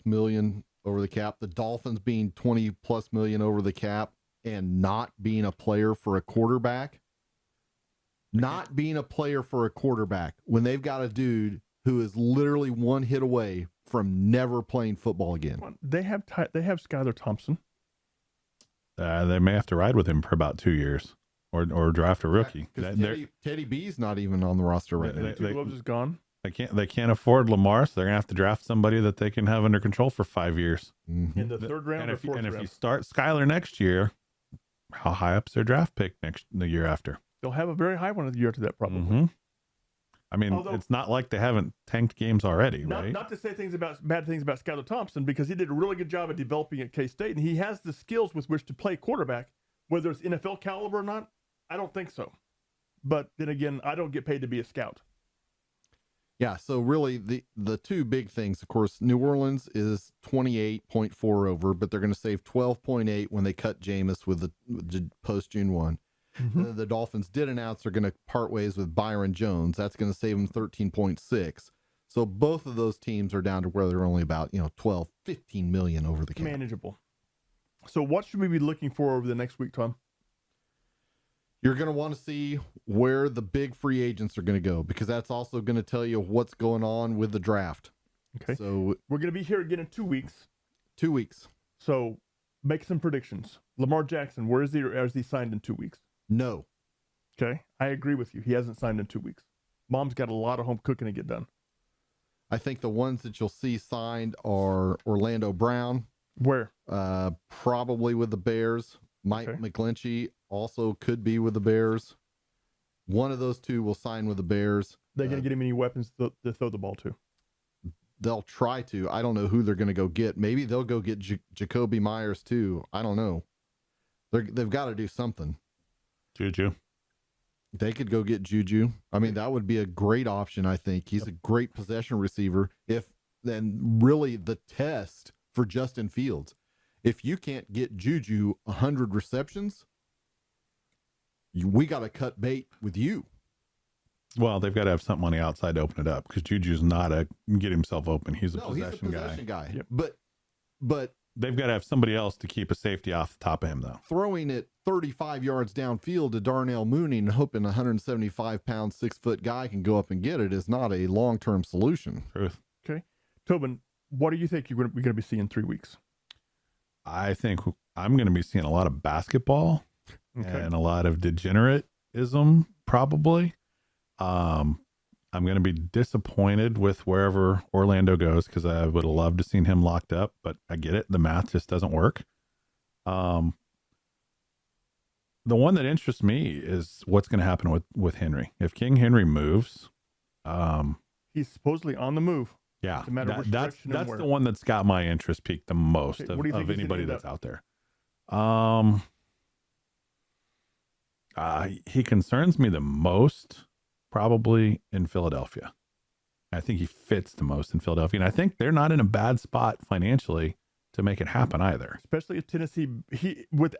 million over the cap, the Dolphins being 20+ million over the cap, and not being a player for a quarterback. Not being a player for a quarterback when they've got a dude who is literally one hit away from never playing football again. They have Skylar Thompson. They may have to ride with him for about 2 years, or draft a rookie. Teddy B's not even on the roster right now. Gloves is gone. They can't afford Lamar, so they're gonna have to draft somebody that they can have under control for 5 years. Mm-hmm. In the third round or fourth round. If you start Skyler next year, how high up's their draft pick the year after? They'll have a very high one of the year after that, probably. Mm-hmm. I mean, it's not like they haven't tanked games already, right? Not to say bad things about Skylar Thompson, because he did a really good job of developing at K-State, and he has the skills with which to play quarterback. Whether it's NFL caliber or not, I don't think so. But then again, I don't get paid to be a scout. Yeah, so really the two big things, of course, New Orleans is 28.4 over, but they're going to save 12.8 when they cut Jameis with the post June 1. Mm-hmm. The Dolphins did announce they're going to part ways with Byron Jones. That's going to save them 13.6. So both of those teams are down to where they're only about 12, 15 million over the cap. Manageable. So what should we be looking for over the next week, Tom? You're going to want to see where the big free agents are going to go, because that's also going to tell you what's going on with the draft. Okay. So we're going to be here again in 2 weeks. 2 weeks. So make some predictions. Lamar Jackson, where is he, or is he signed in 2 weeks? No. Okay. I agree with you. He hasn't signed in 2 weeks. Mom's got a lot of home cooking to get done. I think the ones that you'll see signed are Orlando Brown. Where? Probably with the Bears. Mike McGlinchey also could be with the Bears. One of those two will sign with the Bears. They're going to get him any weapons to throw the ball to. They'll try to. I don't know who they're going to go get. Maybe they'll go get Jacoby Myers too. I don't know. They've got to do something. Juju. They could go get Juju. I mean, that would be a great option, I think. He's a great possession receiver. Then really the test for Justin Fields. If you can't get Juju 100 receptions, we got to cut bait with you. Well, they've got to have something on the outside to open it up, because Juju's not a get himself open. He's a possession guy. Yep. But they've got to have somebody else to keep a safety off the top of him, though. Throwing it 35 yards downfield to Darnell Mooney and hoping a 175-pound, 6-foot guy can go up and get it is not a long-term solution. Truth. Okay. Tobin, what do you think we're going to be seeing in 3 weeks? I think I'm going to be seeing a lot of basketball and a lot of degeneratism, probably. I'm going to be disappointed with wherever Orlando goes, because I would have loved to seen him locked up, but I get it. The math just doesn't work. The one that interests me is what's going to happen with Henry. If King Henry moves, he's supposedly on the move. Yeah, that's the one that's got my interest peaked the most of anybody that's out there. He concerns me the most, probably in Philadelphia. I think he fits the most in Philadelphia, and I think they're not in a bad spot financially to make it happen either. Especially if Tennessee, with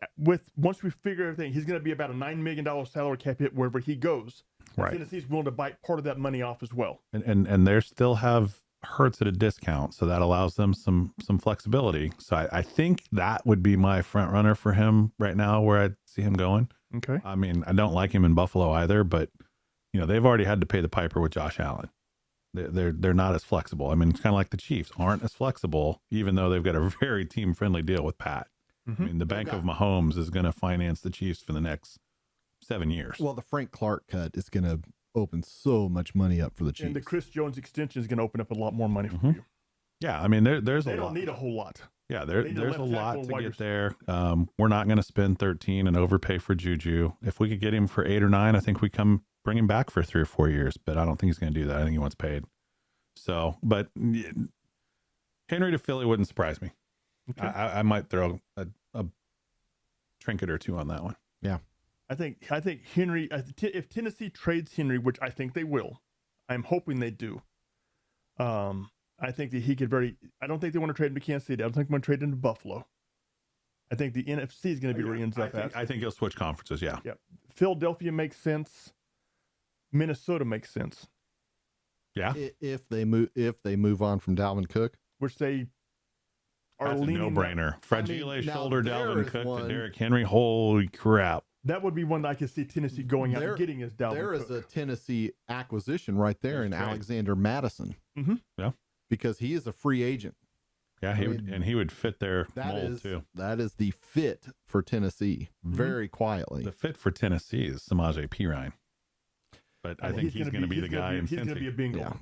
once we figure everything, he's going to be about a $9 million salary cap hit wherever he goes. Right. Tennessee's willing to bite part of that money off as well. And they still have Hurts at a discount, so that allows them some flexibility. So I think that would be my front runner for him right now, where I'd see him going. Okay. I mean, I don't like him in Buffalo either, but they've already had to pay the piper with Josh Allen. They're not as flexible. I mean, it's kind of like the Chiefs aren't as flexible, even though they've got a very team friendly deal with Pat. Mm-hmm. I mean, the bank of Mahomes is going to finance the Chiefs for the next 7 years. Well, the Frank Clark cut is going to open so much money up for the Chiefs. And the Chris Jones extension is going to open up a lot more money for you. Yeah, I mean, there's They a don't lot. need a whole lot. Yeah, They need there's a a left lot tackle to while get you're- there. We're not going to spend 13 and overpay for Juju. If we could get him for 8 or 9, I think we come bring him back for 3 or 4 years. But I don't think he's going to do that. I think he wants paid. So, but Henry to Philly wouldn't surprise me. Okay. I might throw a trinket or two on that one. Yeah. I think Henry, if Tennessee trades Henry, which I think they will, I'm hoping they do. I think that he could I don't think they want to trade him to Kansas City. I don't think they want to trade him to Buffalo. I think the NFC is going to be where he ends up at. I think he'll switch conferences. Yeah. Yep. Philadelphia makes sense. Minnesota makes sense, Yeah. If they move on from Dalvin Cook, which they are That's a leaning. no-brainer. Fragile now shoulder, there Dalvin is Cook one- to Derrick Henry. Holy crap. That would be one that I could see Tennessee going out and getting as Dalvin there Cook. is a Tennessee acquisition right there in That's right. Alexander Madison. Mm-hmm. Yeah. Because he is a free agent. Yeah, he would fit their mold too. That is the fit for Tennessee. Mm-hmm. Very quietly. The fit for Tennessee is Samaje Perine. But I think he's going to be the guy in He's going to be a Cincy. bingo Yeah.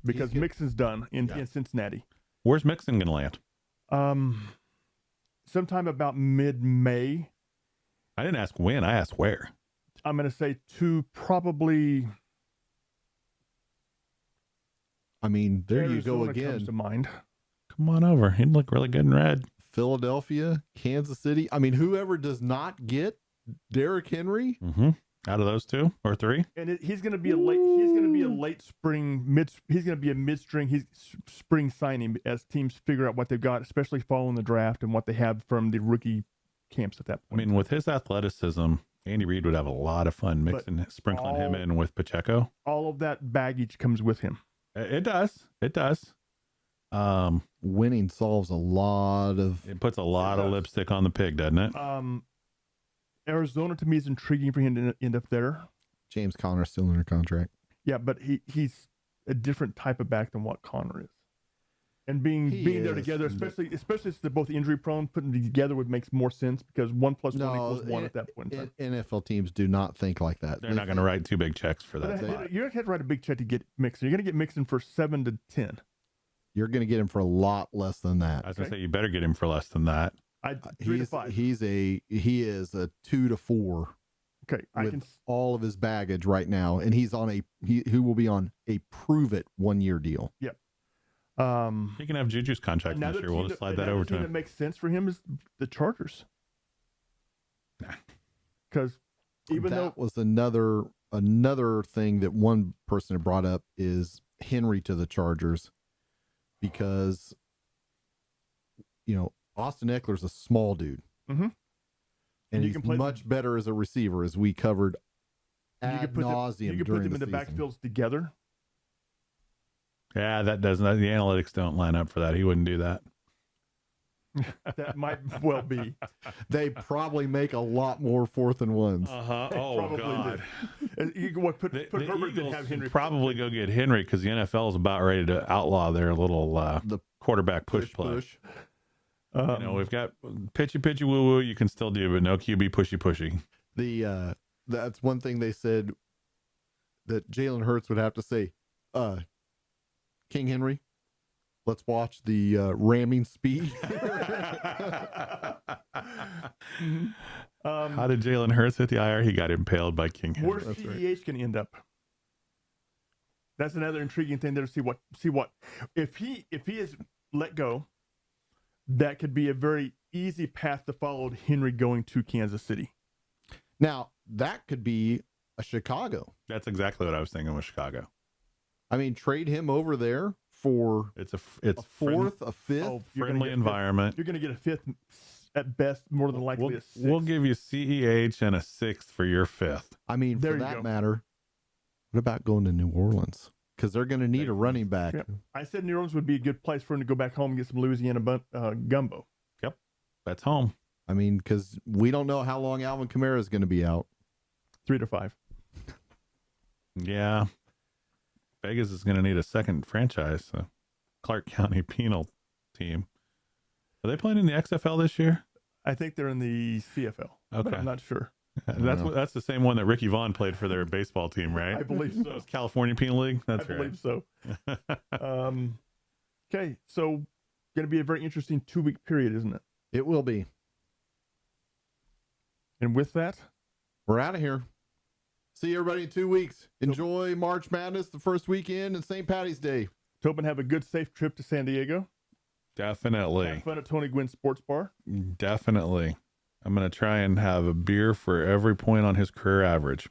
because He's good. Mixon's done in Yeah. Cincinnati. Where's Mixon going to land? Sometime about mid-May. I didn't ask when. I asked where. I'm going to say to probably I mean, there you go Arizona comes again. to mind. Come on over. He'd look really good in red. Philadelphia, Kansas City. I mean, whoever does not get Derrick Henry, Mm-hmm. Out of those 2 or 3. And he's going to be a late. He's going to be a late spring He's going to be a mid-spring. Spring signing as teams figure out what they've got, especially following the draft and what they have from the rookie camps at that I point. mean, with his athleticism, Andy Reid would have a lot of fun sprinkling him in with Pacheco. All of that baggage comes with him. It does. It does. winning solves a lot of. It puts a lot of lipstick on the pig, doesn't it? Arizona to me is intriguing for him to end up there. James Conner's still under contract. Yeah, but he's a different type of back than what Connor is. And being there is, together, but- especially since they're both injury prone, putting them together would makes more sense because 1 + 1 = 1 at that point in time. NFL teams do not think like that. They're not going to write 2 big checks for that. But spot. you're going to have to write a big check to get Mixon. You're going to get Mixon for 7 to 10. You're going to get him for a lot less than that. I was going to say you better get him for less than that. 3 to 5. He is a 2 to 4 Okay, I with can. all of his baggage right now, and he's on who will be on a prove it 1 year deal. Yep. He can have Juju's contract next year. We'll just slide that over to That him. makes sense for him is the Chargers. Because even that though was another thing that one person had brought up is Henry to the Chargers, because Austin Eckler's a small dude, Mhm. and you he's can play much better as a receiver, as we covered you ad could put nauseum them, you could put during them in the the season. backfields together. Yeah, that doesn't. The analytics don't line up for that. He wouldn't do that. That might well be. They probably make a lot more 4th and 1s. Uh-huh. Oh, Probably God. You could put The Herbert and Eagles have Henry. probably go get Henry because the NFL is about ready to outlaw their little The quarterback push play. We've got pitchy woo woo. You can still do, but no QB pushy. That's one thing they said that Jalen Hurts would have to say. King Henry, let's watch the ramming speed. How did Jalen Hurts hit the IR? He got impaled by King Henry. Where's CEH going to end up? That's another intriguing thing there to see what if he is let go. That could be a very easy path to follow to Henry going to Kansas City. Now that could be a Chicago. That's exactly what I was thinking with Chicago. I mean, trade him over there for It's a friend- 4th, a 5th. Oh, you're gonna friendly get environment. You're going to get a 5th at best, more than likely a 6th. We'll give you CEH and a 6th for your 5th. I mean, There for you that go. matter, What about going to New Orleans? Because they're going to need a running back. Yep. I said New Orleans would be a good place for him to go back home and get some Louisiana gumbo. Yep. That's home. I mean, because we don't know how long Alvin Kamara is going to be out. 3 to 5. Yeah. Vegas is going to need a second franchise. So Clark County Penal team. Are they playing in the XFL this year? I think they're in the CFL. But Okay. I'm not sure. That's the same one that Ricky Vaughn played for their baseball team, right? I believe so. It's California Penal League. That's I right. believe so. Okay, so going to be a very interesting 2-week period, isn't it? It will be. And with that, we're out of here. See everybody in 2 weeks. Enjoy March Madness, the first weekend, and St. Patty's Day. Tobin, have a good, safe trip to San Diego. Definitely. Have fun at Tony Gwynn Sports Bar. Definitely. I'm going to try and have a beer for every point on his career average.